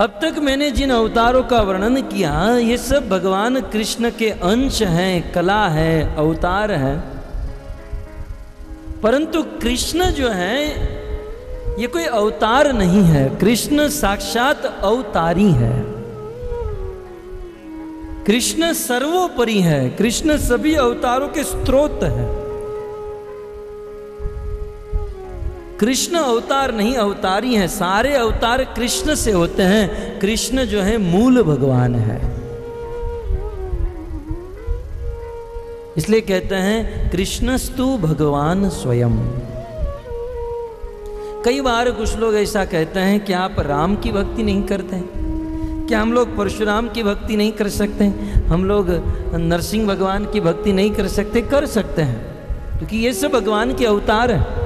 अब तक मैंने जिन अवतारों का वर्णन किया ये सब भगवान कृष्ण के अंश हैं, कला है, अवतार है। परंतु कृष्ण जो है ये कोई अवतार नहीं है, कृष्ण साक्षात अवतारी है। कृष्ण सर्वोपरि है, कृष्ण सभी अवतारों के स्रोत है। कृष्ण अवतार नहीं, अवतारी है। सारे अवतार कृष्ण से होते हैं। कृष्ण जो है मूल भगवान है। इसलिए कहते हैं कृष्णस्तु भगवान स्वयं। कई बार कुछ लोग ऐसा कहते हैं कि आप राम की भक्ति नहीं करते, क्या हम लोग परशुराम की भक्ति नहीं कर सकते, हम लोग नरसिंह भगवान की भक्ति नहीं कर सकते? कर सकते हैं, क्योंकि ये सब भगवान के अवतार हैं।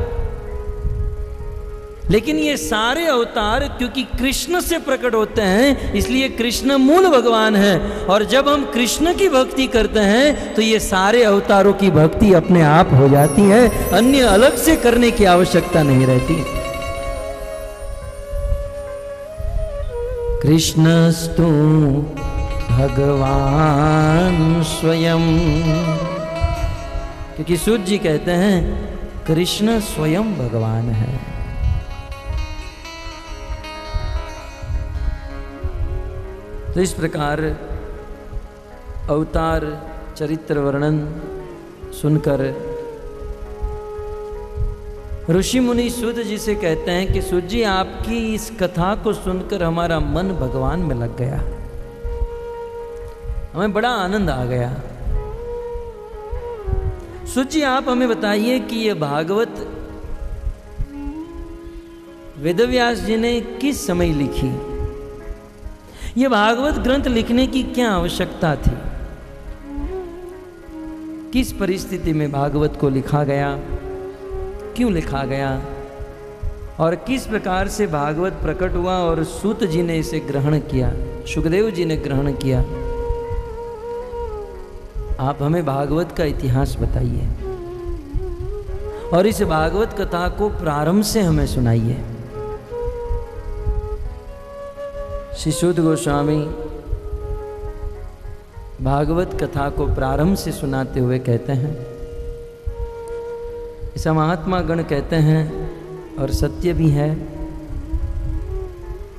लेकिन ये सारे अवतार क्योंकि कृष्ण से प्रकट होते हैं, इसलिए कृष्ण मूल भगवान है। और जब हम कृष्ण की भक्ति करते हैं तो ये सारे अवतारों की भक्ति अपने आप हो जाती है, अन्य अलग से करने की आवश्यकता नहीं रहती। कृष्णस्तु भगवान स्वयं, क्योंकि सूत जी कहते हैं कृष्ण स्वयं भगवान है। तो इस प्रकार अवतार चरित्र वर्णन सुनकर ऋषि मुनि सूत जी से कहते हैं कि सूत जी आपकी इस कथा को सुनकर हमारा मन भगवान में लग गया, हमें बड़ा आनंद आ गया। सूत जी आप हमें बताइए कि ये भागवत वेदव्यास जी ने किस समय लिखी? ये भागवत ग्रंथ लिखने की क्या आवश्यकता थी? किस परिस्थिति में भागवत को लिखा गया, क्यों लिखा गया, और किस प्रकार से भागवत प्रकट हुआ और सूत जी ने इसे ग्रहण किया, सुखदेव जी ने ग्रहण किया? आप हमें भागवत का इतिहास बताइए और इस भागवत कथा को प्रारंभ से हमें सुनाइए। श्री सूत गोस्वामी भागवत कथा को प्रारंभ से सुनाते हुए कहते हैं, ऐसा महात्मा गण कहते हैं और सत्य भी है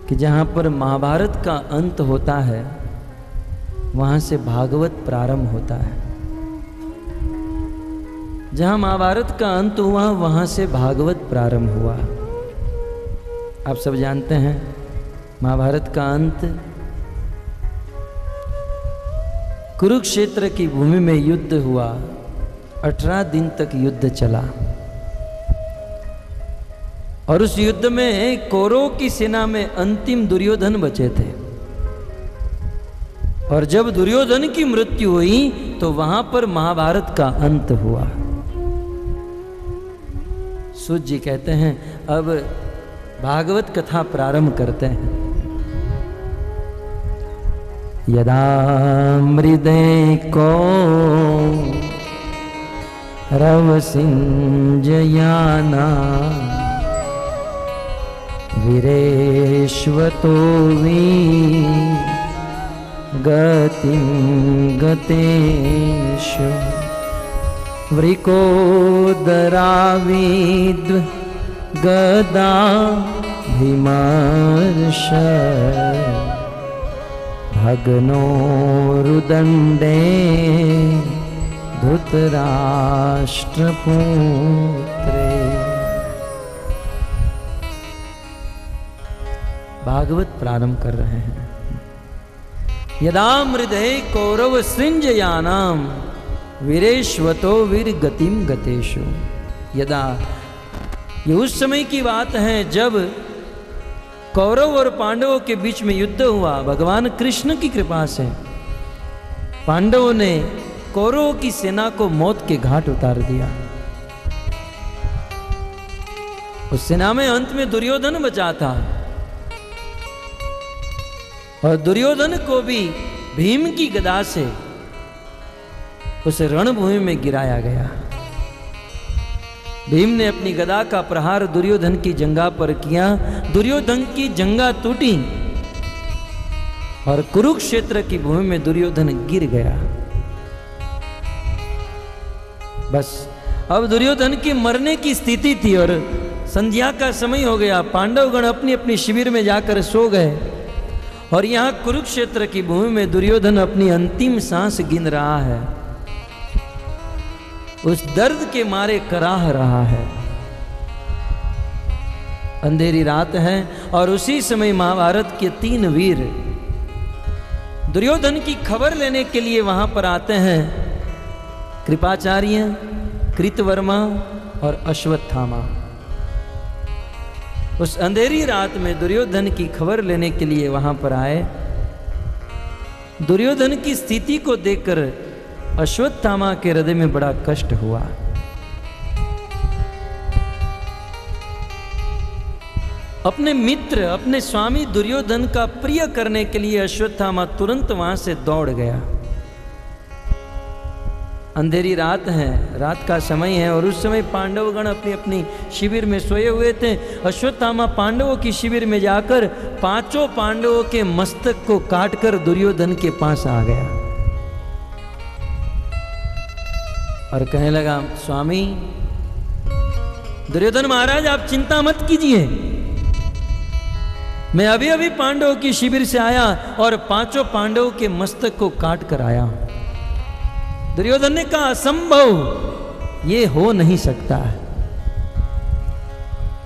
कि जहाँ पर महाभारत का अंत होता है वहाँ से भागवत प्रारंभ होता है। जहाँ महाभारत का अंत हुआ वहाँ से भागवत प्रारंभ हुआ। आप सब जानते हैं महाभारत का अंत कुरुक्षेत्र की भूमि में युद्ध हुआ। 18 दिन तक युद्ध चला और उस युद्ध में कौरवों की सेना में अंतिम दुर्योधन बचे थे। और जब दुर्योधन की मृत्यु हुई तो वहां पर महाभारत का अंत हुआ। सूत जी कहते हैं अब भागवत कथा प्रारंभ करते हैं। यदा मृदे को रवसिंजयाना वीरेश्वतो वी गतिं गतेषु वृकोदराविद्व गदा भीमर्ष भग्नो रुदंडे धृतराष्ट्रपुत्रे। भागवत प्रारंभ कर रहे हैं। यदा मृदे कौरव सृंजयानाम वीरेश्वतो वीर गतिम गतेषु। यदा, ये उस समय की बात है जब कौरव और पांडवों के बीच में युद्ध हुआ। भगवान कृष्ण की कृपा से पांडवों ने कौरवों की सेना को मौत के घाट उतार दिया। उस सेना में अंत में दुर्योधन बचा था और दुर्योधन को भी भीम की गदा से उस रणभूमि में गिराया गया। भीम ने अपनी गदा का प्रहार दुर्योधन की जंघा पर किया। दुर्योधन की जंघा टूटी और कुरुक्षेत्र की भूमि में दुर्योधन गिर गया। बस अब दुर्योधन की मरने की स्थिति थी और संध्या का समय हो गया। पांडवगण अपनी अपनी शिविर में जाकर सो गए और यहां कुरुक्षेत्र की भूमि में दुर्योधन अपनी अंतिम सांस गिन रहा है। उस दर्द के मारे कराह रहा है। अंधेरी रात है और उसी समय महाभारत के 3 वीर दुर्योधन की खबर लेने के लिए वहां पर आते हैं। कृपाचार्य, कृतवर्मा और अश्वत्थामा। उस अंधेरी रात में दुर्योधन की खबर लेने के लिए वहां पर आए। दुर्योधन की स्थिति को देखकर अश्वत्थामा के हृदय में बड़ा कष्ट हुआ। अपने मित्र, अपने स्वामी दुर्योधन का प्रिय करने के लिए अश्वत्थामा तुरंत वहां से दौड़ गया। अंधेरी रात है, रात का समय है और उस समय पांडवगण अपनी अपनी शिविर में सोए हुए थे। अश्वत्थामा पांडवों की शिविर में जाकर 5 पांडवों के मस्तक को काटकर दुर्योधन के पास आ गया और कहने लगा, स्वामी दुर्योधन महाराज, आप चिंता मत कीजिए, मैं अभी अभी पांडवों की शिविर से आया और 5 पांडवों के मस्तक को काट कर आया हूं। दुर्योधन ने कहा, असंभव, ये हो नहीं सकता है।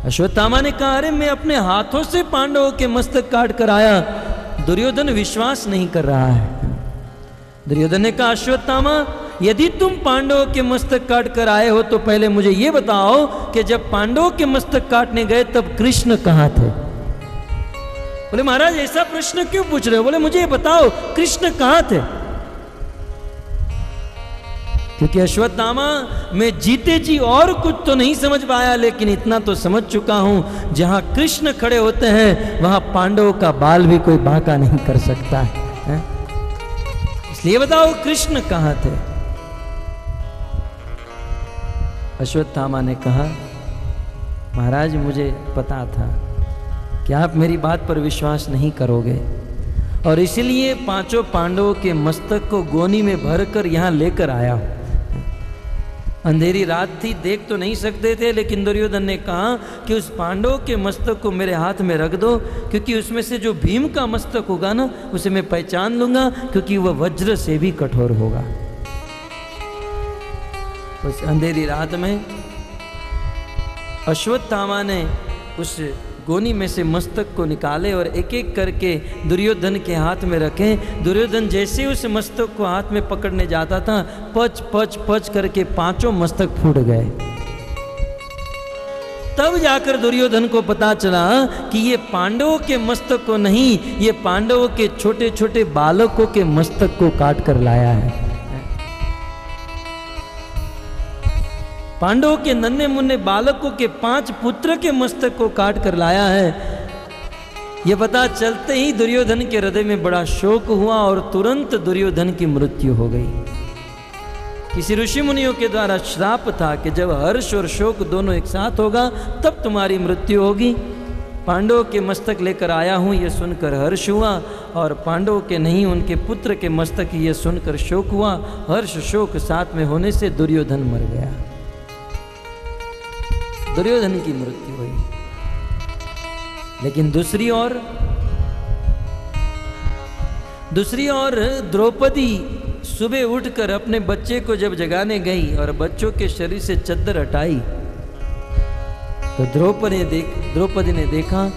अश्वत्थामा ने कहा, अरे मैं अपने हाथों से पांडवों के मस्तक काट कर आया। दुर्योधन विश्वास नहीं कर रहा है। दुर्योधन ने कहा, अश्वत्थामा, यदि तुम पांडवों के मस्तक काट कर आए हो तो पहले मुझे यह बताओ कि जब पांडवों के मस्तक काटने गए तब कृष्ण कहां थे? बोले, महाराज ऐसा प्रश्न क्यों पूछ रहे हो? बोले, मुझे बताओ कृष्ण कहां थे? क्योंकि अश्वत्थामा, मैं जीते जी और कुछ तो नहीं समझ पाया, लेकिन इतना तो समझ चुका हूं, जहां कृष्ण खड़े होते हैं वहां पांडवों का बाल भी कोई बांका नहीं कर सकता है। इसलिए बताओ कृष्ण कहां थे? अश्वत्थामा ने कहा, महाराज मुझे पता था कि आप मेरी बात पर विश्वास नहीं करोगे और इसलिए 5 पांडवों के मस्तक को गोनी में भरकर यहां लेकर आया। अंधेरी रात थी, देख तो नहीं सकते थे, लेकिन दुर्योधन ने कहा कि उस पांडवों के मस्तक को मेरे हाथ में रख दो, क्योंकि उसमें से जो भीम का मस्तक होगा ना, उसे मैं पहचान लूंगा, क्योंकि वह वज्र से भी कठोर होगा। उस अंधेरी रात में अश्वत्थामा ने उस गोनी में से मस्तक को निकाले और एक एक करके दुर्योधन के हाथ में रखे। दुर्योधन जैसे उस मस्तक को हाथ में पकड़ने जाता था, पच पच पच करके 5 मस्तक फूट गए। तब जाकर दुर्योधन को पता चला कि ये पांडवों के मस्तक को नहीं, ये पांडवों के छोटे छोटे बालकों के मस्तक को काट कर लाया है। पांडवों के नन्हे मुन्ने बालकों के 5 पुत्र के मस्तक को काट कर लाया है। यह पता चलते ही दुर्योधन के हृदय में बड़ा शोक हुआ और तुरंत दुर्योधन की मृत्यु हो गई। किसी ऋषि मुनियों के द्वारा श्राप था कि जब हर्ष और शोक दोनों एक साथ होगा तब तुम्हारी मृत्यु होगी। पांडवों के मस्तक लेकर आया हूं यह सुनकर हर्ष हुआ और पांडवों के नहीं उनके पुत्र के मस्तक यह सुनकर शोक हुआ। हर्ष शोक साथ में होने से दुर्योधन मर गया। दुर्योधन की मृत्यु हुई। लेकिन दूसरी ओर द्रौपदी सुबह उठकर अपने बच्चे को जब जगाने गई और बच्चों के शरीर से चद्दर हटाई तो द्रौपदी ने देखा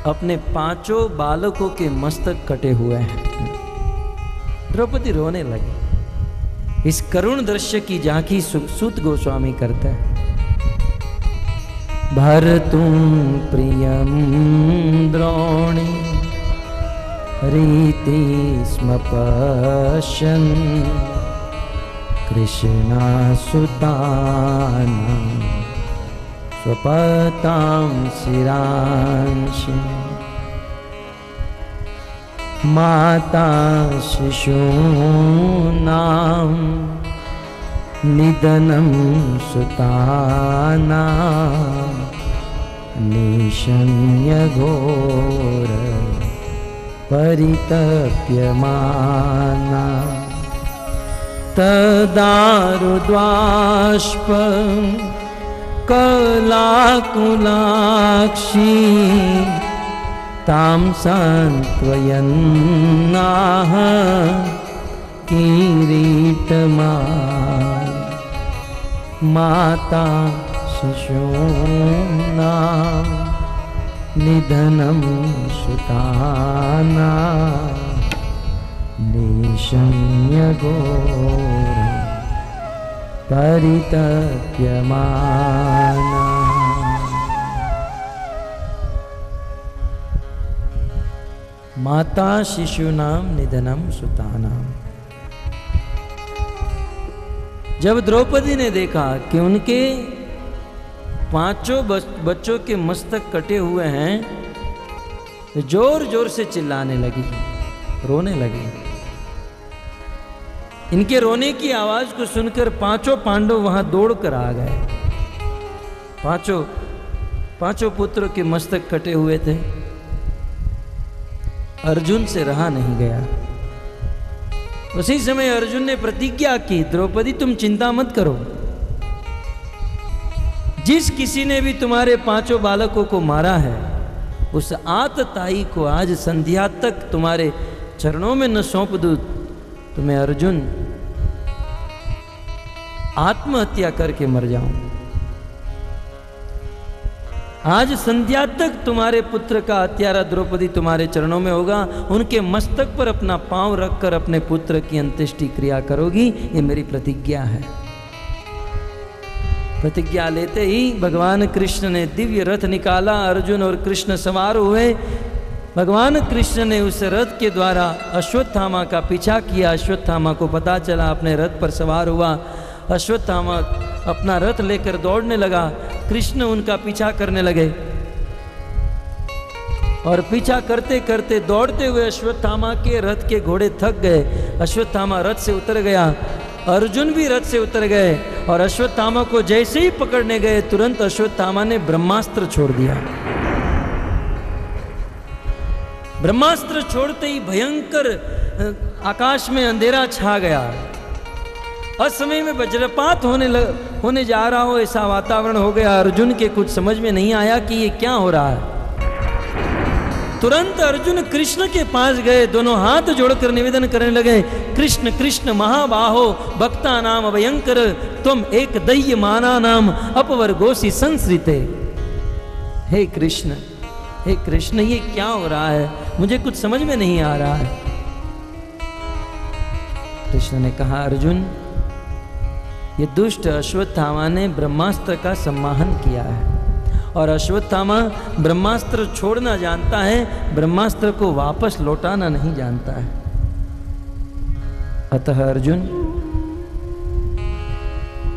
अपने 5 बालकों के मस्तक कटे हुए हैं। द्रौपदी रोने लगी। इस करुण दृश्य की झांकी सूत गोस्वामी करते हैं। भर्तुं प्रियं द्रोणी रीति स्म पश्यन् कृष्णासुतानां स्वपतां शिरांसि माता शिशूनां निधनं सुतानां निशम्य घोर परितप्यमाना तदारुद्वाष्प कलाकुलाक्षी तां सान्त्वयन्नाह किरीटमाला माता शिशूनां निधनं सुतानां निशम्य घोर परितप्यमाना। माता शिशूनां निधनं सुतानां। जब द्रौपदी ने देखा कि उनके 5 बच्चों के मस्तक कटे हुए हैं, तो जोर जोर से चिल्लाने लगी, रोने लगी। इनके रोने की आवाज को सुनकर 5 पांडव वहां दौड़कर आ गए। पांचों पुत्रों के मस्तक कटे हुए थे। अर्जुन से रहा नहीं गया। उसी समय अर्जुन ने प्रतिज्ञा की, द्रौपदी तुम चिंता मत करो, जिस किसी ने भी तुम्हारे 5 बालकों को मारा है, उस आतताई को आज संध्या तक तुम्हारे चरणों में न सौंप दूं तो मैं अर्जुन आत्महत्या करके मर जाऊं। आज संध्या तक तुम्हारे पुत्र का हत्यारा द्रौपदी तुम्हारे चरणों में होगा। उनके मस्तक पर अपना पांव रखकर अपने पुत्र की अंत्येष्टि क्रिया करोगी, ये मेरी प्रतिज्ञा है। प्रतिज्ञा लेते ही भगवान कृष्ण ने दिव्य रथ निकाला। अर्जुन और कृष्ण सवार हुए। भगवान कृष्ण ने उस रथ के द्वारा अश्वत्थामा का पीछा किया। अश्वत्थामा को पता चला, अपने रथ पर सवार हुआ। अश्वत्थामा अपना रथ लेकर दौड़ने लगा। कृष्ण उनका पीछा करने लगे और पीछा करते करते दौड़ते हुए अश्वत्थामा के रथ के घोड़े थक गए। अश्वत्थामा रथ से उतर गया। अर्जुन भी रथ से उतर गए और अश्वत्थामा को जैसे ही पकड़ने गए, तुरंत अश्वत्थामा ने ब्रह्मास्त्र छोड़ दिया। ब्रह्मास्त्र छोड़ते ही भयंकर आकाश में अंधेरा छा गया। असमय में वज्रपात होने जा रहा हो ऐसा वातावरण हो गया। अर्जुन के कुछ समझ में नहीं आया कि ये क्या हो रहा है। तुरंत अर्जुन कृष्ण के पास गए, दोनों हाथ जोड़कर निवेदन करने लगे, कृष्ण कृष्ण महाबाहो भक्ता नाम भयंकर तुम एक दैय माना नाम अपवर्गोसी संसृते। हे कृष्ण ये क्या हो रहा है, मुझे कुछ समझ में नहीं आ रहा है। कृष्ण ने कहा, अर्जुन ये दुष्ट अश्वत्थामा ने ब्रह्मास्त्र का सम्माहन किया है और अश्वत्थामा ब्रह्मास्त्र छोड़ना जानता है, ब्रह्मास्त्र को वापस लौटाना नहीं जानता है। अतः अर्जुन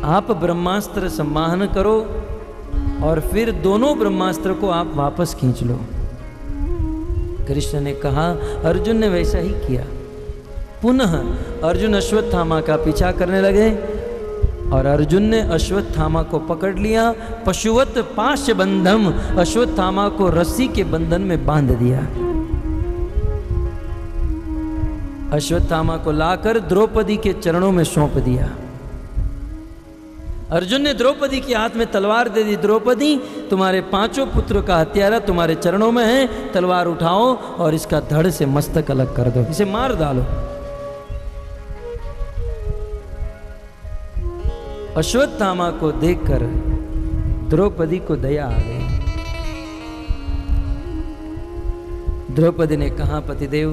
आप ब्रह्मास्त्र सम्माहन करो और फिर दोनों ब्रह्मास्त्र को आप वापस खींच लो। कृष्ण ने कहा, अर्जुन ने वैसा ही किया। पुनः अर्जुन अश्वत्थामा का पीछा करने लगे और अर्जुन ने अश्वत्थामा को पकड़ लिया। पशुवत पाश बंधम, अश्वत्थामा को रस्सी के बंधन में बांध दिया। अश्वत्थामा को लाकर द्रौपदी के चरणों में सौंप दिया। अर्जुन ने द्रौपदी के हाथ में तलवार दे दी। द्रौपदी तुम्हारे 5 पुत्रों का हत्यारा तुम्हारे चरणों में है, तलवार उठाओ और इसका धड़ से मस्तक अलग कर दो, इसे मार डालो। अश्वत्थामा को देखकर द्रौपदी को दया आ गई। द्रौपदी ने कहा, पतिदेव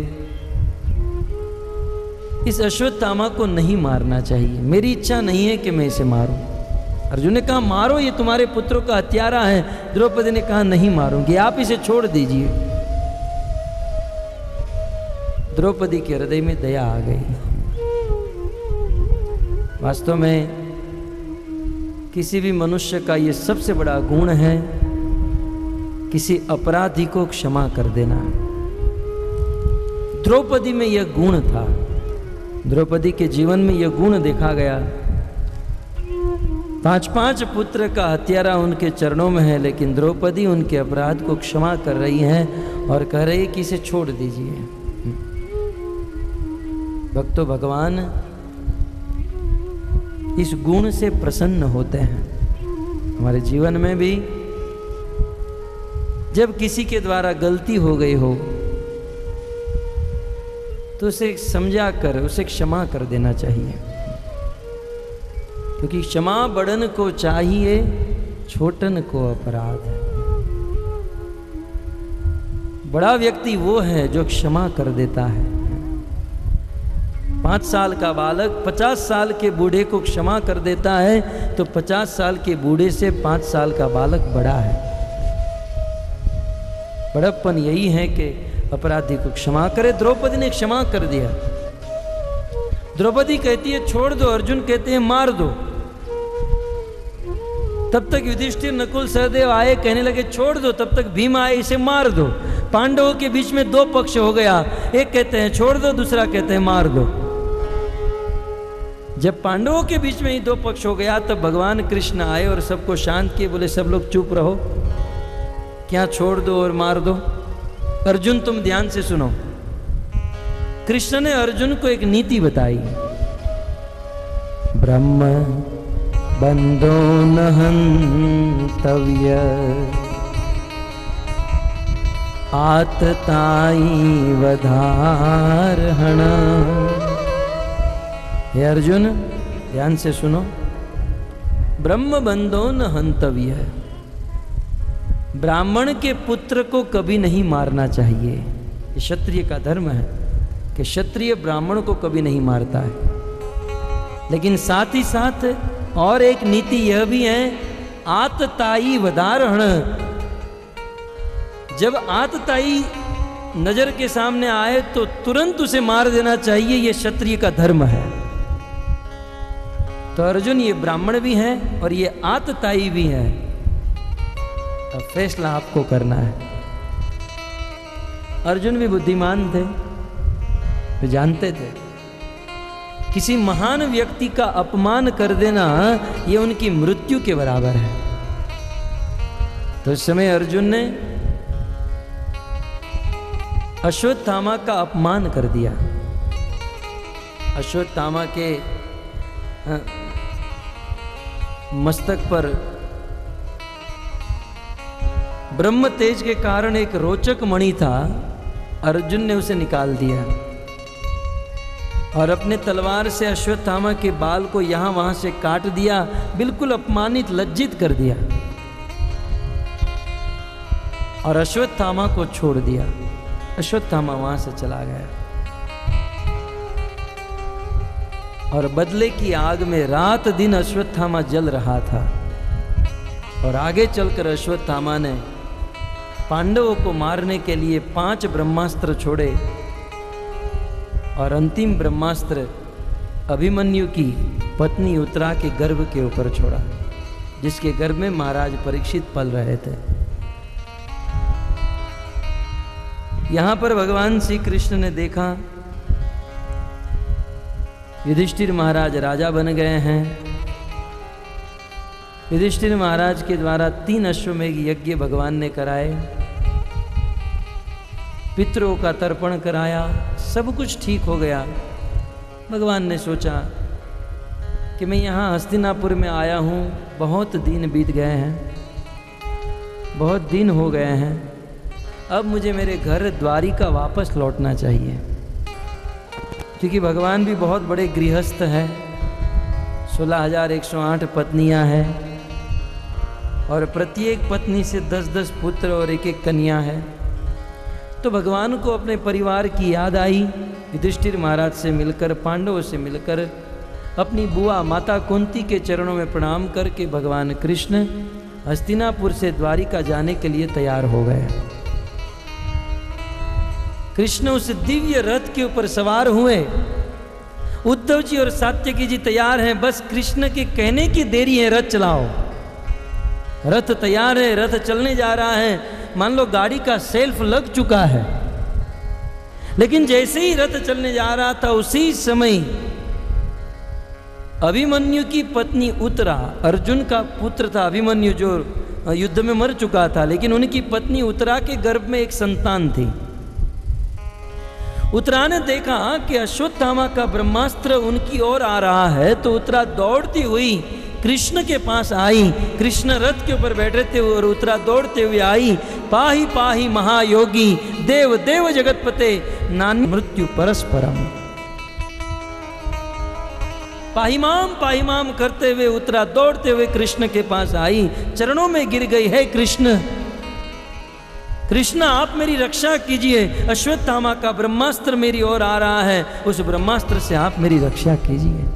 इस अश्वत्थामा को नहीं मारना चाहिए, मेरी इच्छा नहीं है कि मैं इसे मारूं। अर्जुन ने कहा, मारो, ये तुम्हारे पुत्रों का हत्यारा है। द्रौपदी ने कहा, नहीं मारूंगी, आप इसे छोड़ दीजिए। द्रौपदी के हृदय में दया आ गई। वास्तव में किसी भी मनुष्य का ये सबसे बड़ा गुण है, किसी अपराधी को क्षमा कर देना। द्रौपदी में यह गुण था, द्रौपदी के जीवन में यह गुण देखा गया। 5 पुत्र का हत्यारा उनके चरणों में है, लेकिन द्रौपदी उनके अपराध को क्षमा कर रही है और कह रही है कि इसे छोड़ दीजिए। भक्तों, भगवान इस गुण से प्रसन्न होते हैं। हमारे जीवन में भी जब किसी के द्वारा गलती हो गई हो तो उसे समझा कर उसे क्षमा कर देना चाहिए, क्योंकि क्षमा बड़न को चाहिए, छोटन को अपराध है। बड़ा व्यक्ति वो है जो क्षमा कर देता है। 5 साल का बालक 50 साल के बूढ़े को क्षमा कर देता है, तो 50 साल के बूढ़े से 5 साल का बालक बड़ा है। बड़प्पन यही है कि अपराधी को क्षमा करे। द्रौपदी ने क्षमा कर दिया। द्रौपदी कहती है छोड़ दो, अर्जुन कहते हैं मार दो। तब तक युधिष्ठिर, नकुल, सहदेव आए, कहने लगे छोड़ दो। तब तक भीम आए, इसे मार दो। पांडवों के बीच में 2 पक्ष हो गया, एक कहते हैं छोड़ दो, दूसरा कहते हैं मार दो। जब पांडवों के बीच में ही 2 पक्ष हो गया, तब भगवान कृष्ण आए और सबको शांत किए, बोले सब लोग चुप रहो, क्या छोड़ दो और मार दो। अर्जुन तुम ध्यान से सुनो। कृष्ण ने अर्जुन को एक नीति बताई, ब्रह्म बंधो न हन्तव्य आतताई वधारहण। हे अर्जुन ध्यान से सुनो, ब्रह्म बंधो न हन्तव्य, ब्राह्मण के पुत्र को कभी नहीं मारना चाहिए। ये क्षत्रिय का धर्म है कि क्षत्रिय ब्राह्मण को कभी नहीं मारता है। लेकिन साथ ही साथ और एक नीति यह भी है, आतताई वधारहण। जब आतताई नजर के सामने आए तो तुरंत उसे मार देना चाहिए, यह क्षत्रिय का धर्म है। तो अर्जुन ये ब्राह्मण भी है और ये आतताई भी है, अब फैसला आपको करना है। अर्जुन भी बुद्धिमान थे, वे जानते थे किसी महान व्यक्ति का अपमान कर देना ये उनकी मृत्यु के बराबर है। तो इस समय अर्जुन ने अश्वत्थामा का अपमान कर दिया। अश्वत्थामा के मस्तक पर ब्रह्म तेज के कारण एक रोचक मणि था, अर्जुन ने उसे निकाल दिया और अपने तलवार से अश्वत्थामा के बाल को यहां वहां से काट दिया, बिल्कुल अपमानित, लज्जित कर दिया और अश्वत्थामा को छोड़ दिया। अश्वत्थामा वहां से चला गया और बदले की आग में रात दिन अश्वत्थामा जल रहा था। और आगे चलकर अश्वत्थामा ने पांडवों को मारने के लिए 5 ब्रह्मास्त्र छोड़े और अंतिम ब्रह्मास्त्र अभिमन्यु की पत्नी उत्तरा के गर्भ के ऊपर छोड़ा, जिसके गर्भ में महाराज परीक्षित पल रहे थे। यहां पर भगवान श्री कृष्ण ने देखा युधिष्ठिर महाराज राजा बन गए हैं। युधिष्ठिर महाराज के द्वारा 3 अश्वमेघ यज्ञ भगवान ने कराए, पितरों का तर्पण कराया, सब कुछ ठीक हो गया। भगवान ने सोचा कि मैं यहाँ हस्तिनापुर में आया हूँ, बहुत दिन बीत गए हैं, बहुत दिन हो गए हैं, अब मुझे मेरे घर द्वारिका वापस लौटना चाहिए। क्योंकि भगवान भी बहुत बड़े गृहस्थ हैं, 16,108 पत्नियां हैं और प्रत्येक पत्नी से 10-10 पुत्र और 1-1 कन्या है। तो भगवान को अपने परिवार की याद आई। युधिष्ठिर महाराज से मिलकर, पांडवों से मिलकर, अपनी बुआ माता कुंती के चरणों में प्रणाम करके भगवान कृष्ण हस्तिनापुर से द्वारिका जाने के लिए तैयार हो गए। कृष्ण उस दिव्य रथ के ऊपर सवार हुए। उद्धव जी और सात्यकी जी तैयार हैं, बस कृष्ण के कहने की देरी है, रथ चलाओ। रथ तैयार है, रथ चलने जा रहा है। मान लो गाड़ी का सेल्फ लग चुका है, लेकिन जैसे ही रथ चलने जा रहा था उसी समय अभिमन्यु की पत्नी उत्तरा, अर्जुन का पुत्र था अभिमन्यु जो युद्ध में मर चुका था, लेकिन उनकी पत्नी उत्तरा के गर्भ में एक संतान थी। उत्तरा ने देखा कि अश्वत्थामा का ब्रह्मास्त्र उनकी ओर आ रहा है, तो उत्तरा दौड़ती हुई कृष्ण के पास आई। कृष्ण रथ के ऊपर बैठे थे और उत्तरा दौड़ते हुए आई। पाहि पाहि महायोगी देव देव जगतपते नान्य मृत्यु परस्परम। पाहिमाम करते हुए उत्तरा दौड़ते हुए कृष्ण के पास आई, चरणों में गिर गई। है कृष्ण, कृष्ण आप मेरी रक्षा कीजिए, अश्वत्थामा का ब्रह्मास्त्र मेरी ओर आ रहा है, उस ब्रह्मास्त्र से आप मेरी रक्षा कीजिए।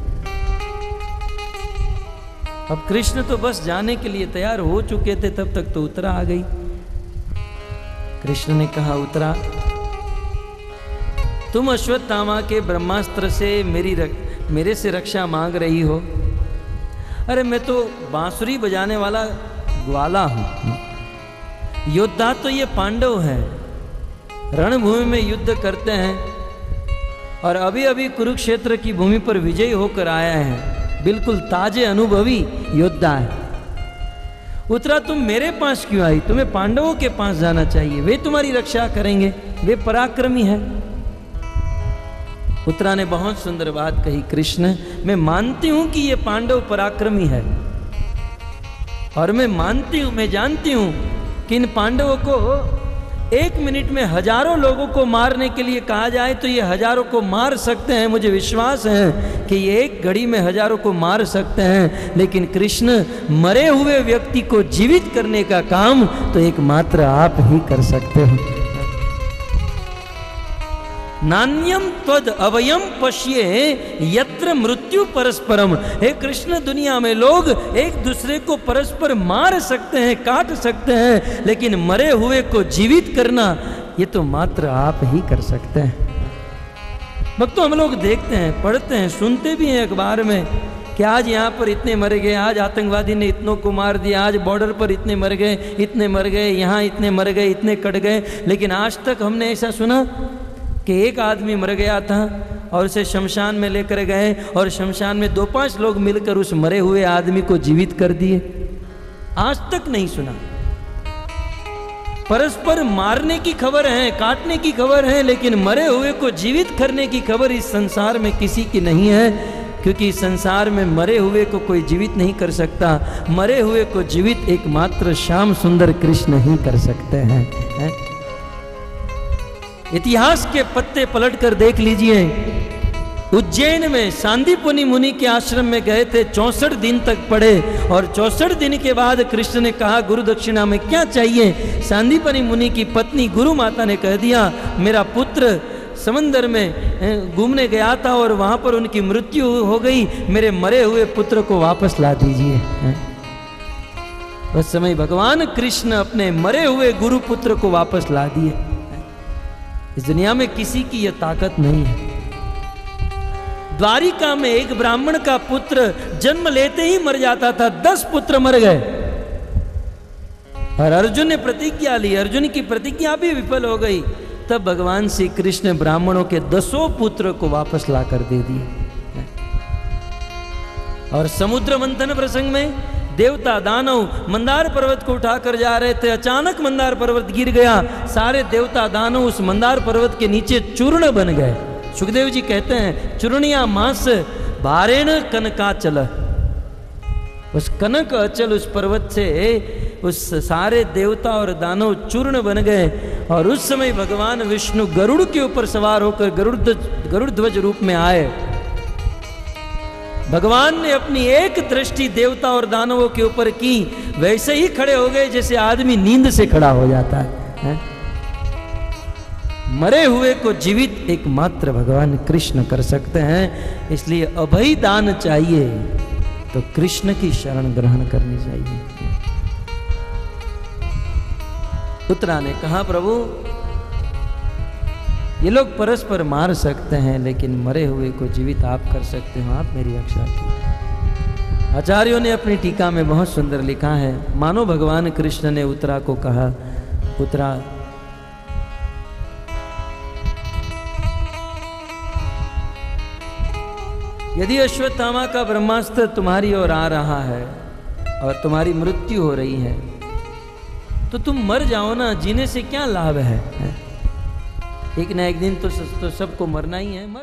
अब कृष्ण तो बस जाने के लिए तैयार हो चुके थे, तब तक तो उत्तरा आ गई। कृष्ण ने कहा, उत्तरा तुम अश्वत्थामा के ब्रह्मास्त्र से मेरे से रक्षा मांग रही हो। अरे मैं तो बांसुरी बजाने वाला ग्वाला हूं, योद्धा तो ये पांडव हैं, रणभूमि में युद्ध करते हैं और अभी अभी कुरुक्षेत्र की भूमि पर विजयी होकर आया है, बिल्कुल ताजे अनुभवी योद्धा है। उत्तरा तुम मेरे पास क्यों आई? तुम्हें पांडवों के पास जाना चाहिए, वे तुम्हारी रक्षा करेंगे, वे पराक्रमी हैं। उत्तरा ने बहुत सुंदर बात कही, कृष्ण मैं मानती हूं कि ये पांडव पराक्रमी है, और मैं मानती हूं, मैं जानती हूं कि इन पांडवों को 1 मिनट में हजारों लोगों को मारने के लिए कहा जाए तो ये हजारों को मार सकते हैं। मुझे विश्वास है कि ये एक घड़ी में हजारों को मार सकते हैं, लेकिन कृष्ण मरे हुए व्यक्ति को जीवित करने का काम तो एकमात्र आप ही कर सकते हो। नान्यम त्वद अवयम पश्ये यत्र मृत्यु परस्परम। हे कृष्ण, दुनिया में लोग एक दूसरे को परस्पर मार सकते हैं, काट सकते हैं, लेकिन मरे हुए को जीवित करना ये तो मात्र आप ही कर सकते हैं। भक्तों, हम लोग देखते हैं, पढ़ते हैं, सुनते भी हैं अखबार में कि आज यहाँ पर इतने मर गए, आज आतंकवादी ने इतनों को मार दिया, आज बॉर्डर पर इतने मर गए, यहाँ इतने मर गए, इतने कट गए। लेकिन आज तक हमने ऐसा सुना कि एक आदमी मर गया था और उसे शमशान में लेकर गए और शमशान में 2-5 लोग मिलकर उस मरे हुए आदमी को जीवित कर दिए। आज तक नहीं सुना। परस्पर मारने की खबर है, काटने की खबर है, लेकिन मरे हुए को जीवित करने की खबर इस संसार में किसी की नहीं है, क्योंकि इस संसार में मरे हुए को कोई जीवित नहीं कर सकता। मरे हुए को जीवित एकमात्र श्याम सुंदर कृष्ण ही कर सकते हैं। इतिहास के पत्ते पलटकर देख लीजिए। उज्जैन में सांदीपनि मुनि के आश्रम में गए थे, 64 दिन तक पढ़े और 64 दिन के बाद कृष्ण ने कहा गुरु दक्षिणा में क्या चाहिए? सांदीपनि मुनि की पत्नी गुरु माता ने कह दिया, मेरा पुत्र समंदर में घूमने गया था और वहां पर उनकी मृत्यु हो गई, मेरे मरे हुए पुत्र को वापस ला दीजिए। उस समय भगवान कृष्ण अपने मरे हुए गुरु पुत्र को वापस ला दिए। इस दुनिया में किसी की यह ताकत नहीं है। द्वारिका में एक ब्राह्मण का पुत्र जन्म लेते ही मर जाता था, 10 पुत्र मर गए और अर्जुन ने प्रतिज्ञा ली, अर्जुन की प्रतिज्ञा भी विफल हो गई। तब भगवान श्री कृष्ण ब्राह्मणों के 10 पुत्र को वापस लाकर दे दिए। और समुद्र मंथन प्रसंग में देवता दानव मंदार पर्वत को उठाकर जा रहे थे, अचानक मंदार पर्वत गिर गया, सारे देवता दानव उस मंदार पर्वत के नीचे चूर्ण बन गए। सुखदेव जी कहते हैं, चूर्णिया मांस भारेण कनकाचल। उस कनक अचल उस पर्वत से उस सारे देवता और दानव चूर्ण बन गए। और उस समय भगवान विष्णु गरुड़ के ऊपर सवार होकर गरुड़ ध्वज रूप में आए। भगवान ने अपनी एक दृष्टि देवता और दानवों के ऊपर की, वैसे ही खड़े हो गए जैसे आदमी नींद से खड़ा हो जाता है। मरे हुए को जीवित एकमात्र भगवान कृष्ण कर सकते हैं। इसलिए अभय दान चाहिए तो कृष्ण की शरण ग्रहण करनी चाहिए। उत्तरा ने कहा, प्रभु ये लोग परस्पर मार सकते हैं, लेकिन मरे हुए को जीवित आप कर सकते हो, आप मेरी रक्षा कीजिए। आचार्यों ने अपनी टीका में बहुत सुंदर लिखा है, मानो भगवान कृष्ण ने उत्तरा को कहा, उत्तरा यदि अश्वत्थामा का ब्रह्मास्त्र तुम्हारी ओर आ रहा है और तुम्हारी मृत्यु हो रही है तो तुम मर जाओ ना, जीने से क्या लाभ है? एक ना एक दिन तो सबको मरना ही है, मर